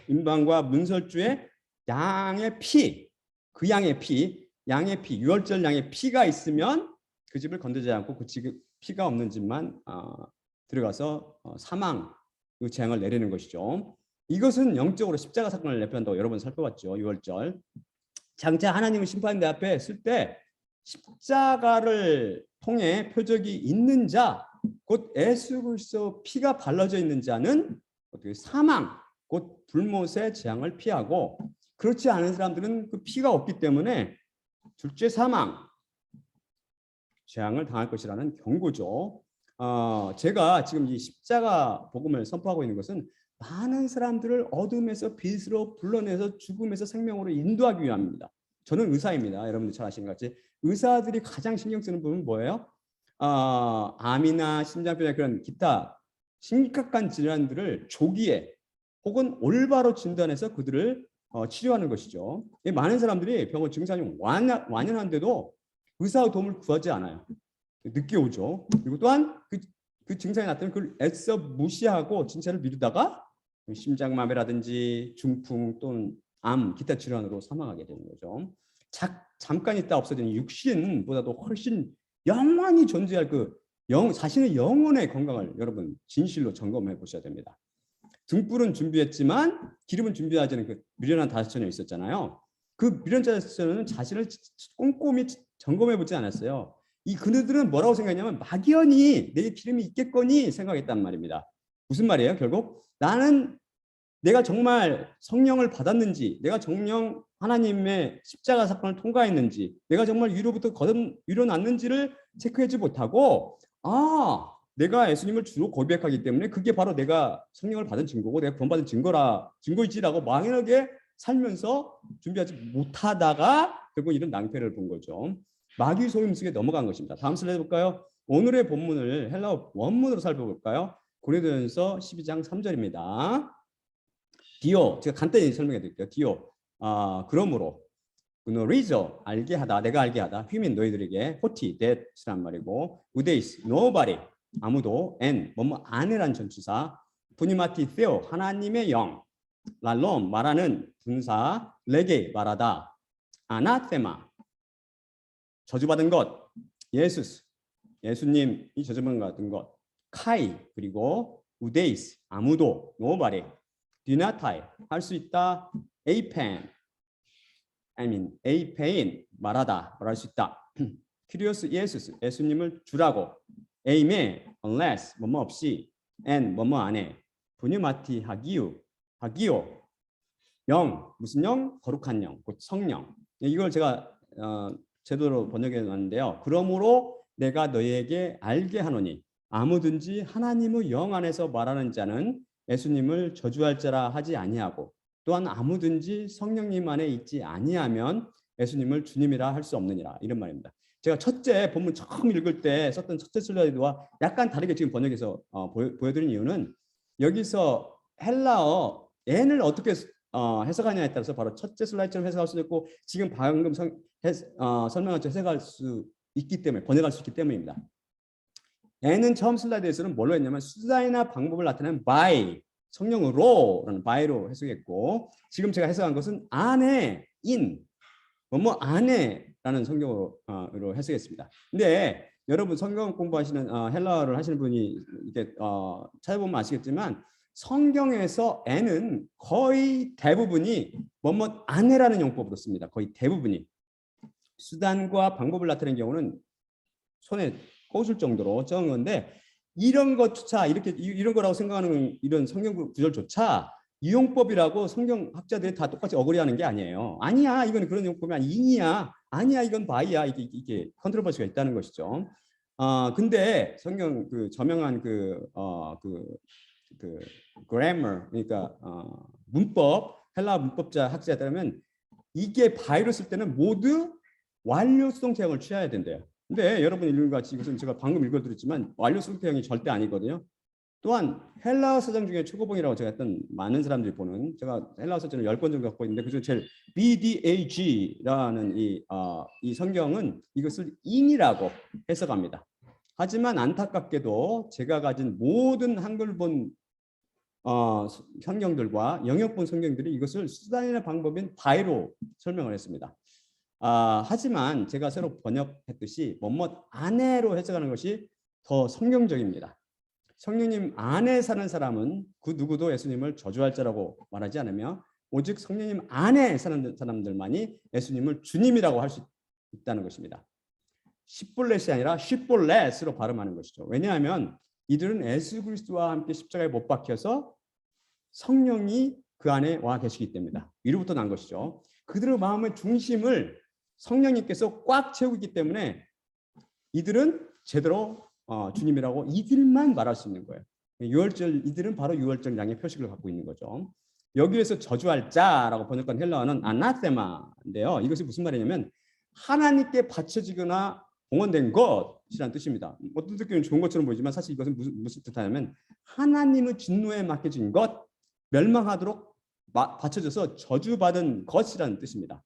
임방과 문설주에 양의 피, 그 양의 피, 유월절 양의 피가 있으면 그 집을 건드리지 않고 그 집 피가 없는 집만 들어가서 사망, 그 재앙을 내리는 것이죠. 이것은 영적으로 십자가 사건을 내표한다고 여러 번 살펴봤죠. 유월절. 장차 하나님을 심판대 앞에 쓸 때 십자가를 통해 표적이 있는 자, 곧 예수 그리스도 피가 발라져 있는 자는 어떻게 사망, 곧 불못의 재앙을 피하고 그렇지 않은 사람들은 그 피가 없기 때문에 둘째 사망, 재앙을 당할 것이라는 경고죠. 제가 지금 이 십자가 복음을 선포하고 있는 것은 많은 사람들을 어둠에서 빛으로 불러내서 죽음에서 생명으로 인도하기 위함입니다. 저는 의사입니다. 여러분들 잘 아시는 것 같이 의사들이 가장 신경 쓰는 부분은 뭐예요? 암이나 심장병이나 그런 기타 심각한 질환들을 조기에 혹은 올바로 진단해서 그들을 치료하는 것이죠. 많은 사람들이 병원 증상이 완연한데도 의사의 도움을 구하지 않아요. 늦게 오죠. 그리고 또한 그 증상이 나타나면 그걸 애써 무시하고 진찰을 미루다가 심장마비라든지 중풍 또는 암, 기타 질환으로 사망하게 되는 거죠. 잠깐 있다 없어지는 육신보다도 훨씬 영원히 존재할 자신의 영혼의 건강을 여러분 진실로 점검해 보셔야 됩니다. 등불은 준비했지만 기름은 준비하지 않은 그 미련한 다섯 처녀 있었잖아요. 그 미련한 다섯 처녀는 자신을 꼼꼼히 점검해 보지 않았어요. 그들은 뭐라고 생각했냐면 막연히 내게 기름이 있겠거니 생각했단 말입니다. 무슨 말이에요? 결국 내가 정말 성령을 받았는지, 내가 정령 하나님의 십자가 사건을 통과했는지, 내가 정말 위로부터 위로 났는지를 체크하지 못하고 내가 예수님을 주로 고백하기 때문에 그게 바로 내가 성령을 받은 증거고 내가 구원받은 증거이지라고 막연하게 살면서 준비하지 못하다가 결국 이런 낭패를 본 거죠. 마귀 소임 속에 넘어간 것입니다. 다음 슬라이드 볼까요? 오늘의 본문을 헬라어 원문으로 살펴볼까요? 고린도전서 12장 3절입니다. 디오, 제가 간단히 설명해 드릴게요. 디오, 그러므로 리저, 알게 하다, 내가 알게 하다, 휘민 너희들에게, 호티, that란 말이고, 우데이스, nobody, 아무도, and, 뭐뭐 아내란 전치사, 푸니마티 theo, 하나님의 영, 랄롬, 말하는 분사, 레게, 말하다, 아나테마, 저주받은 것, 예수스, 예수님이 저주받은 것, 카이, 그리고 우데이스, 아무도, nobody, 디나타이, 할 수 있다, 에이펜, 에이페인, 말하다, 말할 수 있다. 큐리오스 예수스, 예수님을 주라고. 에이메, unless, 뭐뭐 없이. and, 뭐뭐 안에. 부니마티 하기오, 영, 무슨 영? 거룩한 영, 곧 성령. 이걸 제가 제대로 번역해 놨는데요. 그러므로 내가 너희에게 알게 하노니 아무든지 하나님의 영 안에서 말하는 자는 예수님을 저주할 자라 하지 아니하고 또한 아무든지 성령님 안에 있지 아니하면 예수님을 주님이라 할 수 없느니라. 이런 말입니다. 제가 첫째 본문 처음 읽을 때 썼던 첫째 슬라이드와 약간 다르게 지금 번역해서 보여드린 이유는 여기서 헬라어 n을 어떻게 해석하냐에 따라서 바로 첫째 슬라이드처럼 해석할 수도 있고 지금 방금 설명한 것처럼 해석할 수 있기 때문에 번역할 수 있기 때문입니다. n은 처음 슬라이드에서는 뭘로 했냐면 수단이나 방법을 나타내는 by, 성령으로라는 by로 해석했고 지금 제가 해석한 것은 안에, in, 뭐뭐 안에라는 성경으로 해석했습니다. 근데 여러분 성경 공부하시는 헬라어를 하시는 분이 이렇게 찾아보면 아시겠지만 성경에서 n은 거의 대부분이 뭐뭐 안에라는 용법으로 씁니다. 거의 대부분이. 수단과 방법을 나타내는 경우는 손에 꽂을 정도로 적은 건데 이런 것조차 이런 거라고 생각하는 이런 성경 구절조차 이용법이라고 성경학자들이 다 똑같이 어그리하는 게 아니에요. 아니야, 이건 그런 용법이 아니야. 인이야. 아니야, 이건 바이야. 이게 컨트롤버시가 있다는 것이죠. 근데 성경 저명한 grammar, 그러니까 문법, 헬라 문법자 학자에 따르면 이게 바이로 쓸 때는 모두 완료 수동태형을 취해야 된대요. 근데 여러분 읽은 것 같이 이것은 제가 방금 읽어드렸지만 완료 수동태형이 절대 아니거든요. 또한 헬라어 서정 중에 최고봉이라고 제가 했던 많은 사람들이 보는 제가 헬라어 서정을 10권 정도 갖고 있는데 그중에 제일 BDAG라는 이 성경은 이것을 인이라고 해석합니다. 하지만 안타깝게도 제가 가진 모든 한글본 성경들과 영역본 성경들이 이것을 수단이나 방법인 바이로 설명을 했습니다. 하지만 제가 새로 번역했듯이 뭐뭐 안에로 해석하는 것이 더 성경적입니다. 성령님 안에 사는 사람은 그 누구도 예수님을 저주할 자라고 말하지 않으며 오직 성령님 안에 사는 사람들만이 예수님을 주님이라고 할 수 있다는 것입니다. 십볼렛이 아니라 쉽볼렛으로 발음하는 것이죠. 왜냐하면 이들은 예수 그리스도와 함께 십자가에 못 박혀서 성령이 그 안에 와 계시기 때문이다. 위로부터 난 것이죠. 그들의 마음의 중심을 성령님께서 꽉 채우고 있기 때문에 이들은 제대로 주님이라고 이들만 말할 수 있는 거예요. 이들은 바로 유월절 양의 표식을 갖고 있는 거죠. 여기에서 저주할 자라고 번역한 헬라어는 아나테마인데요. 이것이 무슨 말이냐면 하나님께 바쳐지거나 봉헌된 것이라는 뜻입니다. 어떤 듣기는 좋은 것처럼 보이지만 사실 이것은 무슨 뜻하냐면 하나님의 진노에 맡겨진 것, 멸망하도록 바쳐져서 저주받은 것이라는 뜻입니다.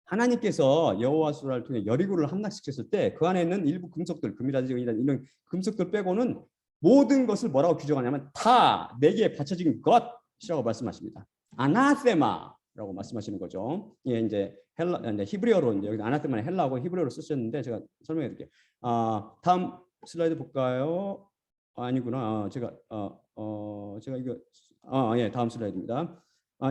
하나님께서 여호와 수라를 통해 여리고를 함락시켰을 때 그 안에 있는 일부 금속들, 금이라든지 이런 금속들 빼고는 모든 것을 뭐라고 규정하냐면 다 내게 바쳐진 것이라고 말씀하십니다. 아나세마라고 말씀하시는 거죠. 예, 이제 히브리어로 이제 여기 아나세마는 헬라어고 히브리어로 쓰셨는데 제가 설명해 드릴게요. 다음 슬라이드 볼까요? 아니구나. 제가 이거 예, 다음 슬라이드입니다.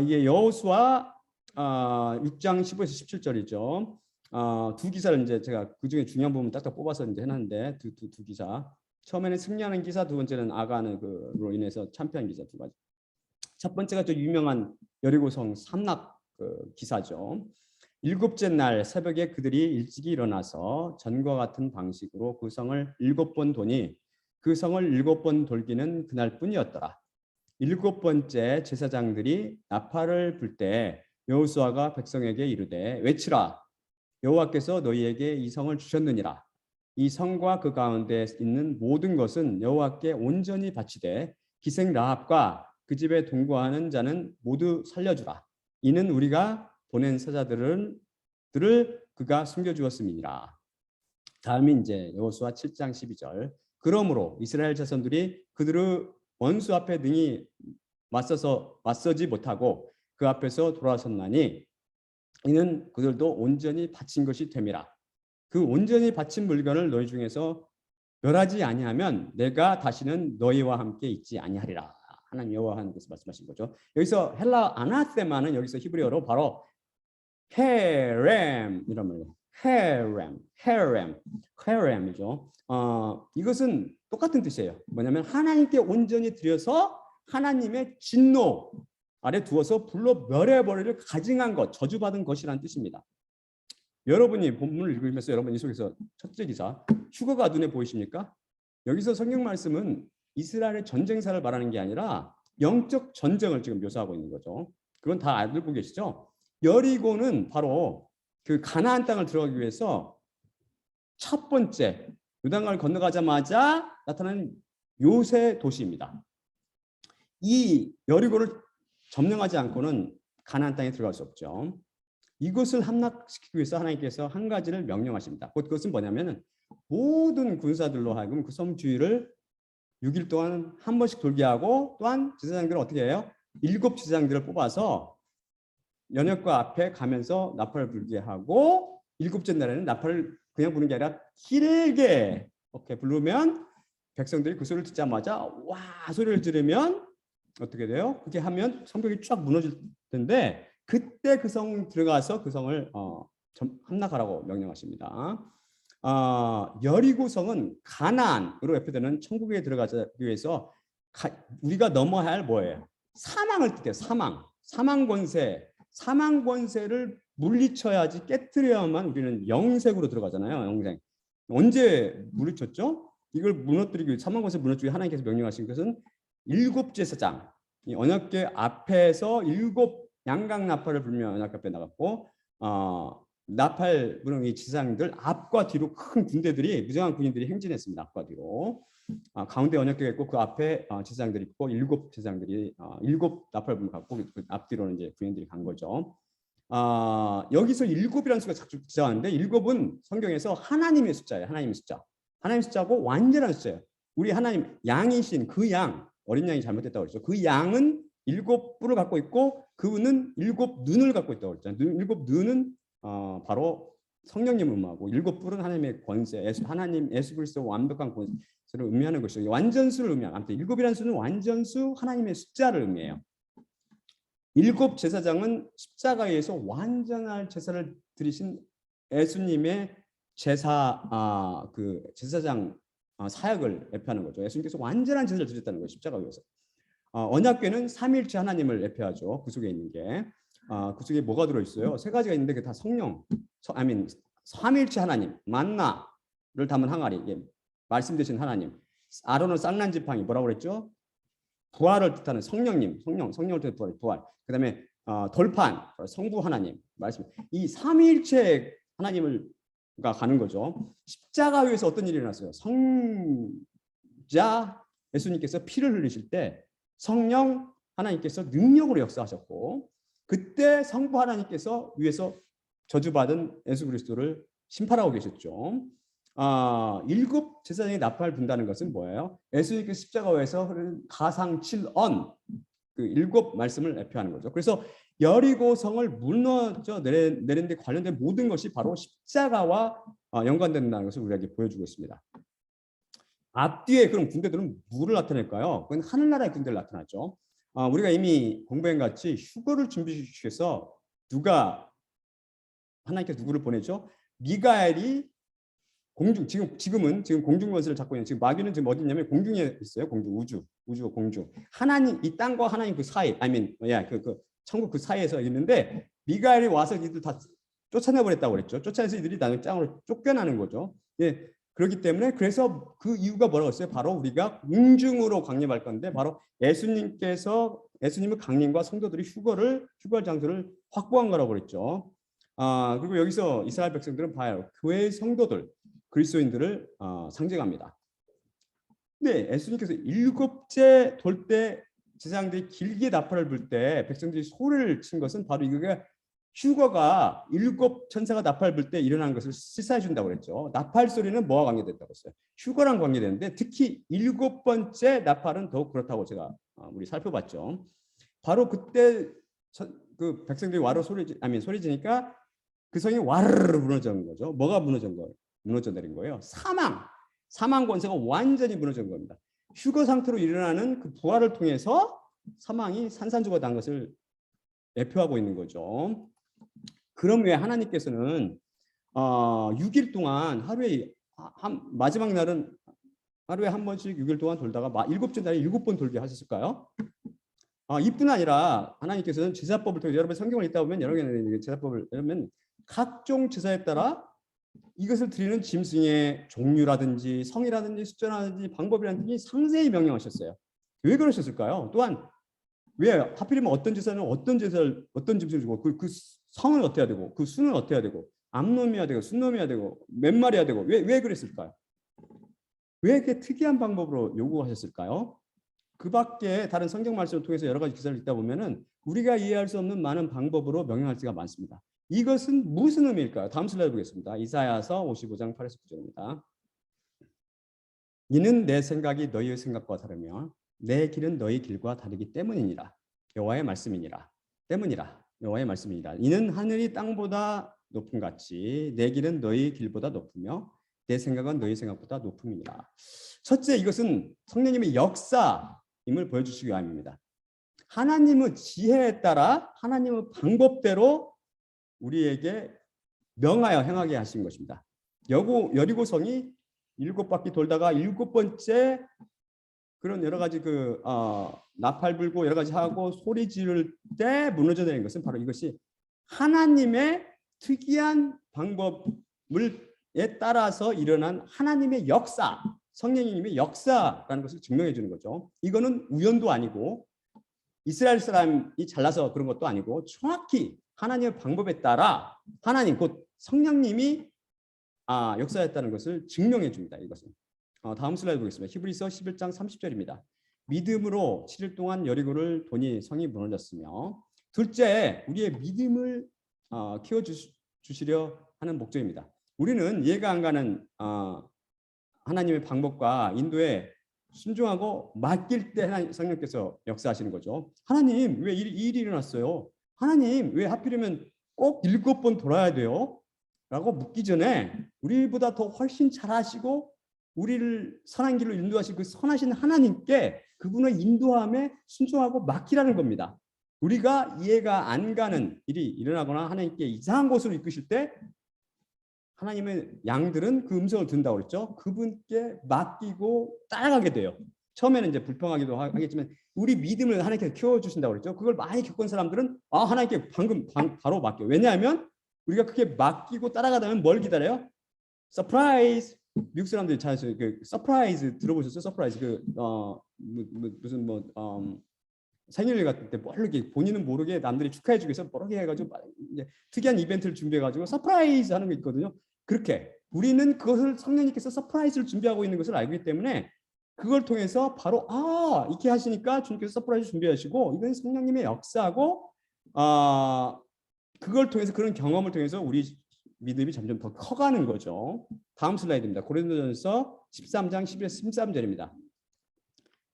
이게 여호수아 6장 15에서 17절이죠. 두 기사를 이제 제가 그 중에 중요한 부분 딱딱 뽑아서 이제 해놨는데 두 기사. 처음에는 승리하는 기사, 두 번째는 아가는 그로 인해서 참패한 기사 두 가지. 첫 번째가 저 유명한 여리고성 함락 기사죠. 일곱째 날 새벽에 그들이 일찍이 일어나서 전과 같은 방식으로 그 성을 7번 도니 그 성을 7번 돌기는 그날뿐이었더라. 7번째 제사장들이 나팔을 불 때 여호수아가 백성에게 이르되 외치라 여호와께서 너희에게 이 성을 주셨느니라. 이 성과 그 가운데 있는 모든 것은 여호와께 온전히 바치되 기생 라합과 그 집에 동거하는 자는 모두 살려주라. 이는 우리가 보낸 사자들을 그가 숨겨주었음이니라. 다음이 이제 여호수아 7장 12절. 그러므로 이스라엘 자손들이 그들의 원수 앞에 능히 맞서지 못하고 그 앞에서 돌아섰나니 이는 그들도 온전히 바친 것이 됨이라. 그 온전히 바친 물건을 너희 중에서 멸하지 아니하면 내가 다시는 너희와 함께 있지 아니하리라. 하나님 여호와 하나님께서 말씀하신 거죠. 여기서 헬라 아나세마는 여기서 히브리어로 바로 헤렘 이런 말이에요. 헤렘이죠. 이것은 똑같은 뜻이에요. 뭐냐면 하나님께 온전히 드려서 하나님의 진노 아래 두어서 불로 멸해버리를 가증한 것, 저주받은 것이라는 뜻입니다. 여러분이 본문을 읽으면서 여러분 이 속에서 첫째 기사 휴거가 눈에 보이십니까? 여기서 성경 말씀은 이스라엘의 전쟁사를 말하는 게 아니라 영적 전쟁을 지금 묘사하고 있는 거죠. 그건 다 알고 계시죠? 여리고는 바로 그 가나안 땅을 들어가기 위해서 첫 번째 요단강을 건너가자마자 나타나는 요새 도시입니다. 이 여리고를 점령하지 않고는 가나안 땅에 들어갈 수 없죠. 이것을 함락시키기 위해서 하나님께서 한 가지를 명령하십니다. 그것은 뭐냐면 모든 군사들로 하여금 그 섬 주위를 6일 동안 한 번씩 돌게 하고 또한 제사장들은 어떻게 해요? 7 제사장들을 뽑아서 연역과 앞에 가면서 나팔을 불게 하고 7째 날에는 나팔을 그냥 부는 게 아니라 길게 이렇게 부르면 백성들이 그 소리를 듣자마자 와 소리를 들으면 어떻게 돼요? 그렇게 하면 성벽이 쫙 무너질 텐데 그때 그 성 들어가서 그 성을 함락하라고 명령하십니다. 여리고성은 가나안으로 예표되는 천국에 들어가기 위해서 우리가 넘어야 할 뭐예요? 사망을 뜻해요. 사망 권세를 물리쳐야지 깨트려야만 우리는 영생으로 들어가잖아요. 영생. 언제 물리쳤죠? 이걸 무너뜨리기 위해 사망 권세 무너뜨리기 하나님께서 명령하신 것은 7 제사장 이 언약궤 앞에서 7 양각 나팔을 불며 언약 앞에 나갔고 나팔 부는 이 제사장들 앞과 뒤로 큰 군대들이 무장한 군인들이 행진했습니다. 앞과 뒤로 가운데 언약궤가 있고 그 앞에 제사장들이 있고 7 제사장들이 7 나팔 불을 갖고 그 앞뒤로는 이제 군인들이 간 거죠. 여기서 7이라는 수가 자주 등장하는데 7은 성경에서 하나님의 숫자예요. 하나님의 숫자. 하나님의 숫자고 완전한 숫자예요. 우리 하나님 양이신 그 양 어린 양이 잘못됐다고 그랬죠. 그 양은 7 뿔을 갖고 있고 그는 7 눈을 갖고 있다고 그랬잖아요. 7 눈은 바로 성령님을 의미하고 7 뿔은 하나님의 권세, 하나님 예수 그리스도의 완벽한 권세를 의미하는 것이죠. 완전수를 의미하는. 아무튼 7이라는 수는 완전수 하나님의 숫자를 의미해요. 7 제사장은 십자가에서 완전한 제사를 드리신 예수님의 제사 그 제사장 사역을 예표하는 거죠. 예수님께서 완전한 제사를 드렸다는 거예요. 십자가 위에서. 언약궤는 삼위일체 하나님을 예표하죠. 그 속에 있는 게. 그 속에 뭐가 들어있어요? 3가지가 있는데 그게 다 성령, 삼위일체 하나님, 만나를 담은 항아리, 말씀 되신 하나님. 아론은 쌍난 지팡이 뭐라고 그랬죠? 부활을 뜻하는 성령님, 성령을 뜻하는 부활. 그다음에 돌판, 성부 하나님 말씀. 이 삼위일체 하나님을가 가는 거죠. 십자가 위에서 어떤 일이 일어났어요? 성자 예수님께서 피를 흘리실 때 성령 하나님께서 능력으로 역사하셨고, 그때 성부 하나님께서 위에서 저주받은 예수 그리스도를 심판하고 계셨죠. 일곱 제사장이 나팔 분다는 것은 뭐예요? 예수님께서 십자가에서 흐르는 가상 7언, 그 일곱 말씀을 대표하는 거죠. 그래서 여리고 성을 무너져 내린 데 관련된 모든 것이 바로 십자가와 연관된다는 것을 우리에게 보여주고 있습니다. 앞뒤에 그럼 군대들은 뭐를 나타낼까요? 그건 하늘나라의 군대를 나타났죠. 우리가 이미 공부한 같이 휴거를 준비시켜서 하나님께서 누구를 보내죠? 미가엘이 지금 공중 권세를 잡고 있는, 지금 마귀는 지금 어디 있냐면 공중에 있어요. 공중, 우주 공중. 하나님, 이 땅과 하나님 그 사이, 그 천국 그 사이에서 있는데, 미가엘이 와서 이들 다 쫓아내버렸다고 그랬죠. 쫓아내서 이들이 나중에 땅으로 쫓겨나는 거죠. 예, 그렇기 때문에, 그래서 그 이유가 뭐라고 했어요? 바로 우리가 공중으로 강림할 건데, 바로 예수님의 강림과 성도들이 휴거할 장소를 확보한 거라고 그랬죠. 그리고 여기서 이스라엘 백성들은 봐요. 교회의 성도들, 그리스도인들을 상징합니다. 네, 예수님께서 일곱째 돌 때 제사장들이 길게 나팔을 불 때 백성들이 소리를 친 것은 바로 이게 휴거가 일곱 천사가 나팔 불 때 일어나는 것을 시사해 준다고 그랬죠. 나팔 소리는 뭐와 관계됐다고 했어요? 휴거랑 관계되는데, 특히 일곱 번째 나팔은 더욱 그렇다고 제가 우리 살펴봤죠. 바로 그때 그 백성들이 와로 소리 지니까 그 성이 와르르 무너진 거죠. 뭐가 무너져 내린 거예요? 사망 권세가 완전히 무너진 겁니다. 휴거 상태로 일어나는 그 부활을 통해서 사망이 산산조각 난 것을 대표하고 있는 거죠. 그럼 왜 하나님께서는 6일 동안 마지막 날은 하루에 한 번씩 6일 동안 돌다가 일곱째 날에 7번 돌게 하셨을까요? 이뿐 아니라 하나님께서는 제사법을 통해, 여러분 성경을 읽다 보면 여러 개의 제사법을 여러분 각종 제사에 따라 이것을 드리는 짐승의 종류라든지 성이라든지 숫자라든지 방법이라든지 상세히 명령하셨어요. 왜 그러셨을까요? 또한 왜 하필이면 어떤 제사는 어떤 짐승을 주고 그 성은 어떻게 해야 되고 그 수는 어떻게 해야 되고 암놈이어야 되고 순놈이어야 되고 몇 마리여야 되고 왜 그랬을까요? 왜 이렇게 특이한 방법으로 요구하셨을까요? 그 밖에 다른 성경 말씀을 통해서 여러 가지 기사를 읽다 보면은 우리가 이해할 수 없는 많은 방법으로 명령할 때가 많습니다. 이것은 무슨 의미일까요? 다음 슬라이드 보겠습니다. 이사야서 55장 8에서 9절입니다. 이는 내 생각이 너희의 생각과 다르며 내 길은 너희 길과 다르기 때문이니라. 여호와의 말씀이니라. 여호와의 말씀이니라. 이는 하늘이 땅보다 높음 같이 내 길은 너희 길보다 높으며 내 생각은 너희 생각보다 높음이니라. 첫째, 이것은 성령님의 역사임을 보여주시기 위함입니다. 하나님의 지혜에 따라 하나님의 방법대로 우리에게 명하여 행하게 하신 것입니다. 여리고성이 7바퀴 돌다가 7번째 그런 여러 가지 나팔 불고 여러 가지 하고 소리 지를 때 무너져 내린 것은 바로 이것이 하나님의 특이한 방법에 따라서 일어난 하나님의 역사, 성령님의 역사라는 것을 증명해 주는 거죠. 이거는 우연도 아니고 이스라엘 사람이 잘나서 그런 것도 아니고 정확히 하나님의 방법에 따라 하나님 곧 성령님이 역사했다는 것을 증명해 줍니다. 이것은 다음 슬라이드 보겠습니다. 히브리서 11장 30절입니다. 믿음으로 7일 동안 여리고를 도니 성이 무너졌으며, 둘째, 우리의 믿음을 키워주시려 하는 목적입니다. 우리는 이해가 안 가는 하나님의 방법과 인도에 순종하고 맡길 때 하나님 성령께서 역사하시는 거죠. 하나님 왜 이 일이 일어났어요? 하나님 왜 하필이면 꼭 7번 돌아야 돼요? 라고 묻기 전에 우리보다 더 훨씬 잘하시고 우리를 선한 길로 인도하시고 그 선하신 하나님께 그분의 인도함에 순종하고 맡기라는 겁니다. 우리가 이해가 안 가는 일이 일어나거나 하나님께 이상한 곳으로 이끄실 때 하나님의 양들은 그 음성을 듣는다고 그랬죠. 그분께 맡기고 따라가게 돼요. 처음에는 이제 불평하기도 하겠지만 우리 믿음을 하나님께 키워주신다고 그랬죠. 그걸 많이 겪은 사람들은 하나님께 바로 맡겨. 왜냐하면 우리가 그렇게 맡기고 따라가다면 뭘 기다려요? 서프라이즈. 미국 사람들이 잘 서프라이즈 들어보셨어요? 서프라이즈 무슨 생일 같은 때 모르게 본인은 모르게 남들이 축하해주기 위해서 모르게 해가지고 이제 특이한 이벤트를 준비해가지고 서프라이즈 하는 거 있거든요. 그렇게 우리는 그것을 성령님께서 서프라이즈를 준비하고 있는 것을 알기 때문에 그걸 통해서 바로 이렇게 하시니까 주님께서 서프라이즈 준비하시고 이건 성령님의 역사고 그걸 통해서 그런 경험을 통해서 우리 믿음이 점점 더 커가는 거죠. 다음 슬라이드입니다. 고린도전서 13장 11에서 13절입니다.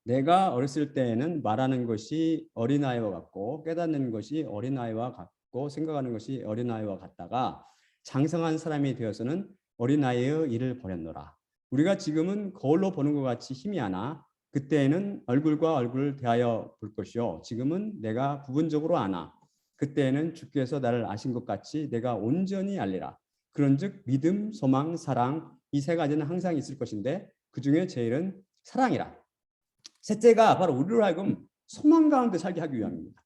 내가 어렸을 때에는 말하는 것이 어린아이와 같고 깨닫는 것이 어린아이와 같고 생각하는 것이 어린아이와 같다가 장성한 사람이 되어서는 어린아이의 일을 버렸노라. 우리가 지금은 거울로 보는 것 같이 힘이 하나 그때에는 얼굴과 얼굴을 대하여 볼 것이요 지금은 내가 부분적으로 아나 그때에는 주께서 나를 아신 것 같이 내가 온전히 알리라. 그런즉 믿음, 소망, 사랑 이 세 가지는 항상 있을 것인데 그중에 제일은 사랑이라. 셋째가 바로 우리로 하여금 소망 가운데 살게 하기 위함입니다.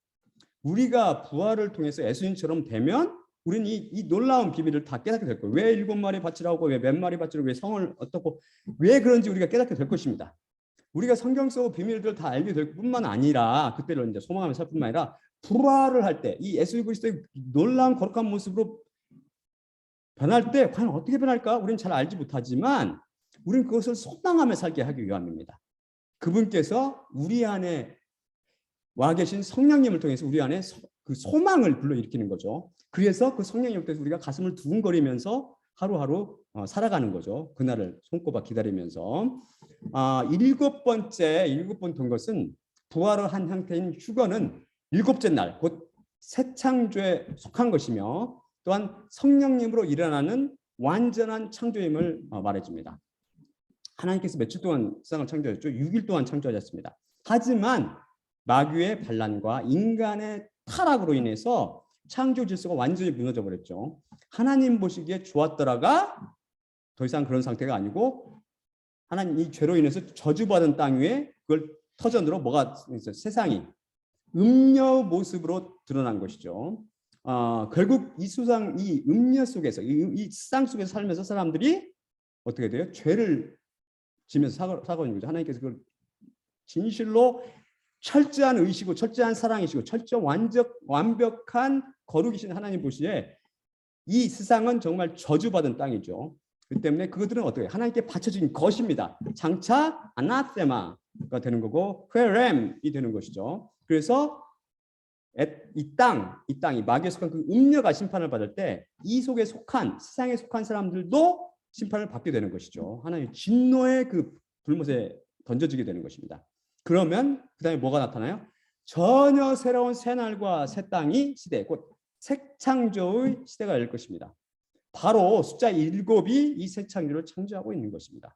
우리가 부활을 통해서 예수님처럼 되면 우리는 이 놀라운 비밀을 다 깨닫게 될 거예요. 왜 7마리 밭이라고 왜 몇 마리 밭이라고 왜 성을 어떻고 왜 그런지 우리가 깨닫게 될 것입니다. 우리가 성경 속 비밀들을 다 알게 될 뿐만 아니라 그때를 이제 소망하며 살 뿐만 아니라 부활을 할 때 이 예수 그리스도의 놀라운 거룩한 모습으로 변할 때 과연 어떻게 변할까? 우리는 잘 알지 못하지만 우리는 그것을 소망하며 살게 하기 위함입니다. 그분께서 우리 안에 와 계신 성령님을 통해서 우리 안에 그 소망을 불러일으키는 거죠. 그래서 그 성령님을 통해서 우리가 가슴을 두근거리면서 하루하루 살아가는 거죠. 그날을 손꼽아 기다리면서. 일곱 번 된 것은 부활을 한 형태인 휴거는 일곱째 날, 곧 새 창조에 속한 것이며 또한 성령님으로 일어나는 완전한 창조임을 말해줍니다. 하나님께서 며칠 동안 세상을 창조하셨죠? 6일 동안 창조하셨습니다. 하지만 마귀의 반란과 인간의 타락으로 인해서 창조 질서가 완전히 무너져 버렸죠. 하나님 보시기에 좋았더라가 더 이상 그런 상태가 아니고 하나님 이 죄로 인해서 저주받은 땅 위에 그걸 터전으로 뭐가 있어요? 세상이 음녀 모습으로 드러난 것이죠. 결국 이 수상, 이 음녀 속에서 이 세상 속에서 살면서 사람들이 어떻게 돼요? 죄를 지면서 살아가는 거죠. 하나님께서 그걸 진실로 철저한 의시고 철저한 사랑이시고 완벽한 거룩이신 하나님 보시기에 이 세상은 정말 저주받은 땅이죠. 그 때문에 그것들은 어떻게 하나님께 바쳐진 것입니다. 장차 아나테마가 되는 거고 회렘이 되는 것이죠. 그래서 이 땅이 마귀에 속한 그 음녀가 심판을 받을 때 이 속에 속한 세상에 속한 사람들도 심판을 받게 되는 것이죠. 하나님의 진노의 그 불못에 던져지게 되는 것입니다. 그러면 그 다음에 뭐가 나타나요? 전혀 새로운 새날과 새 땅이 시대, 곧 새창조의 시대가 열 것입니다. 바로 숫자 7이 이 새창조를 창조하고 있는 것입니다.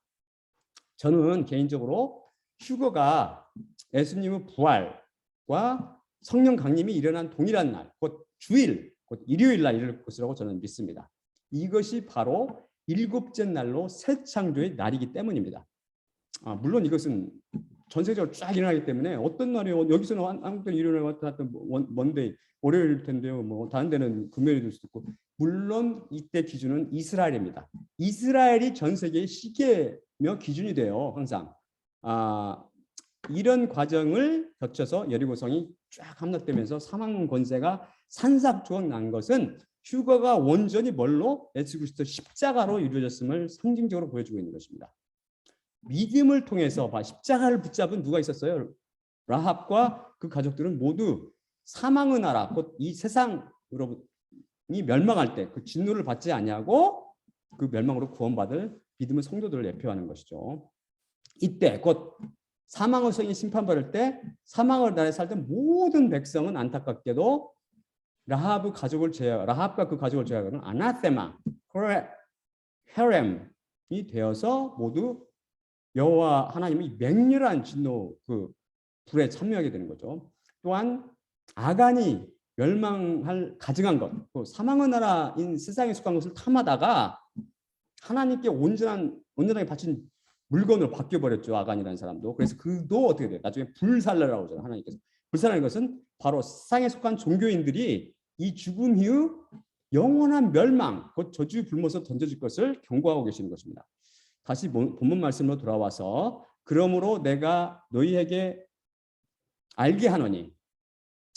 저는 개인적으로 휴거가 예수님의 부활과 성령 강림이 일어난 동일한 날, 곧 주일, 곧 일요일 날 이룰 것이라고 저는 믿습니다. 이것이 바로 7째 날로 새 창조의 날이기 때문입니다. 물론 이것은 전세적으로 쫙 일어나기 때문에 어떤 날이요? 여기서는 한국은 일요일에 왔던 먼데이, 월요일일 텐데요. 뭐 다른 데는 금요일이 될 수도 있고. 물론 이때 기준은 이스라엘입니다. 이스라엘이 전 세계의 시계며 기준이 돼요. 항상. 이런 과정을 거쳐서 여리고성이 쫙 함락되면서 사망 권세가 산삭조각 난 것은 휴거가 온전히 뭘로? 예수 그리스도 십자가로 이루어졌음을 상징적으로 보여주고 있는 것입니다. 믿음을 통해서 십자가를 붙잡은 누가 있었어요? 라합과 그 가족들은 모두 사망의 나라, 곧 이 세상이 멸망할 때 그 진노를 받지 아니하고 그 멸망으로 구원받을 믿음의 성도들을 예표하는 것이죠. 이때 곧 사망의 성이 심판받을 때 사망의 나라에 살던 모든 백성은 안타깝게도 라합과 그 가족을 제외하고는 아나테마, 헤렘이 되어서 모두 여호와 하나님이 맹렬한 진노 그 불에 참여하게 되는 거죠. 또한 아간이 가증한 것, 사망의 나라인 세상에 속한 것을 탐하다가 하나님께 온전하게 바친 물건으로 바뀌어 버렸죠. 아간이라는 사람도. 그래서 그도 어떻게 돼요? 나중에 불살라라고 하잖아요. 하나님께서. 불살라는 것은 바로 세상에 속한 종교인들이 이 죽음 이후 영원한 멸망, 곧 저주 불못으로 던져질 것을 경고하고 계시는 것입니다. 다시 본문 말씀으로 돌아와서 그러므로 내가 너희에게 알게 하노니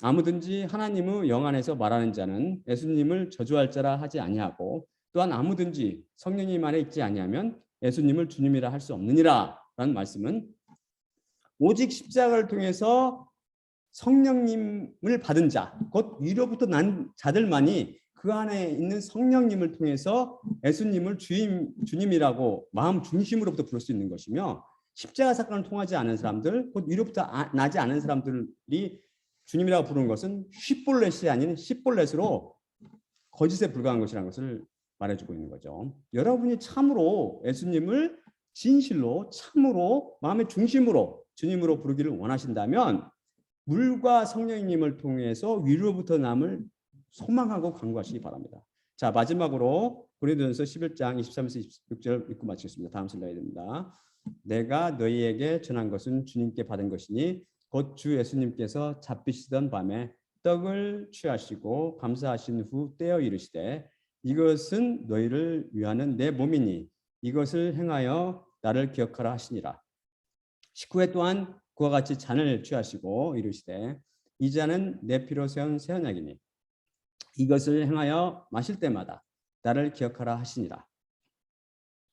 아무든지 하나님의 영 안에서 말하는 자는 예수님을 저주할 자라 하지 아니하고 또한 아무든지 성령님 안에 있지 아니하면 예수님을 주님이라 할 수 없느니라 라는 말씀은 오직 십자가를 통해서 성령님을 받은 자, 곧 위로부터 난 자들만이 그 안에 있는 성령님을 통해서 예수님을 주님이라고 마음 중심으로부터 부를 수 있는 것이며 십자가 사건을 통하지 않은 사람들, 곧 위로부터 나지 않은 사람들이 주님이라고 부르는 것은 쉿볼렛이 아닌 십볼렛으로 거짓에 불과한 것이라는 것을 말해주고 있는 거죠. 여러분이 참으로 예수님을 진실로 참으로 마음의 중심으로 주님으로 부르기를 원하신다면 물과 성령님을 통해서 위로부터 남을 소망하고 간구하시기 바랍니다. 자, 마지막으로 고린도전서 11장 23에서 26절 읽고 마치겠습니다. 다음 슬라이드 됩니다. 내가 너희에게 전한 것은 주님께 받은 것이니 곧 주 예수님께서 잡히시던 밤에 떡을 취하시고 감사하신 후 떼어 이르시되 이것은 너희를 위하는 내 몸이니 이것을 행하여 나를 기억하라 하시니라. 19회 또한 그와 같이 잔을 취하시고 이르시되 이 잔은 내 피로 세운 새 언약이니 이것을 행하여 마실 때마다 나를 기억하라 하시니라.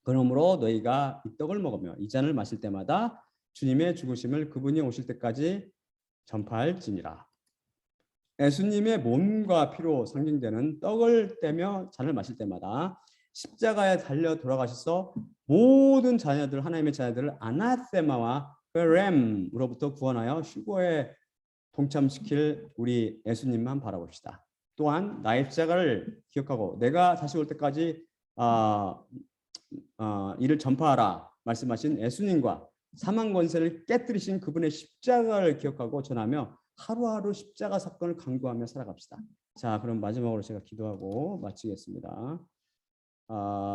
그러므로 너희가 이 떡을 먹으며 이 잔을 마실 때마다 주님의 죽으심을 그분이 오실 때까지 전파할지니라. 예수님의 몸과 피로 상징되는 떡을 떼며 잔을 마실 때마다 십자가에 달려 돌아가셔서 모든 자녀들, 하나님의 자녀들을 아나세마와 렘으로부터 구원하여 휴거에 동참시킬 우리 예수님만 바라봅시다. 또한 나의 십자가를 기억하고 내가 다시 올 때까지 이를 전파하라 말씀하신 예수님과 사망 권세를 깨뜨리신 그분의 십자가를 기억하고 전하며 하루하루 십자가 사건을 간구하며 살아갑시다. 자, 그럼 마지막으로 제가 기도하고 마치겠습니다.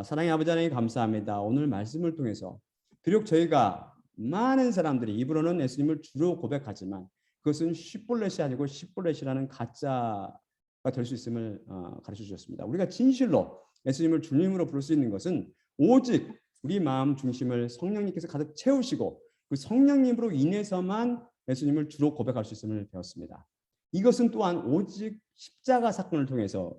사랑의 아버지 하나님 감사합니다. 오늘 말씀을 통해서 비록 저희가 많은 사람들이 입으로는 예수님을 주로 고백하지만 그것은 쉿볼렛이 아니고 십볼렛이라는 가짜가 될 수 있음을 가르쳐 주셨습니다. 우리가 진실로 예수님을 주님으로 부를 수 있는 것은 오직 우리 마음 중심을 성령님께서 가득 채우시고 그 성령님으로 인해서만 예수님을 주로 고백할 수 있음을 배웠습니다. 이것은 또한 오직 십자가 사건을 통해서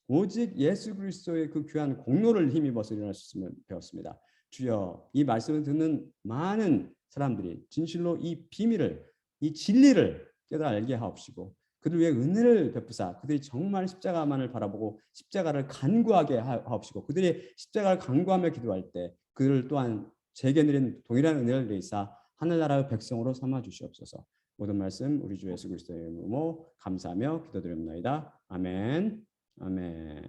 오직 예수 그리스도의 그 귀한 공로를 힘입어서 일어날 수 있음을 배웠습니다. 주여, 이 말씀을 듣는 많은 사람들이 진실로 이 비밀을, 이 진리를 깨달아 알게 하옵시고 그들 위해 은혜를 베푸사 그들이 정말 십자가만을 바라보고 십자가를 간구하게 하옵시고 그들이 십자가를 간구하며 기도할 때 그들을 또한 제게 내린 동일한 은혜를 내리사 하늘나라의 백성으로 삼아 주시옵소서. 모든 말씀 우리 주 예수 그리스도의 이름으로 감사하며 기도드립니다. 아멘. 아멘.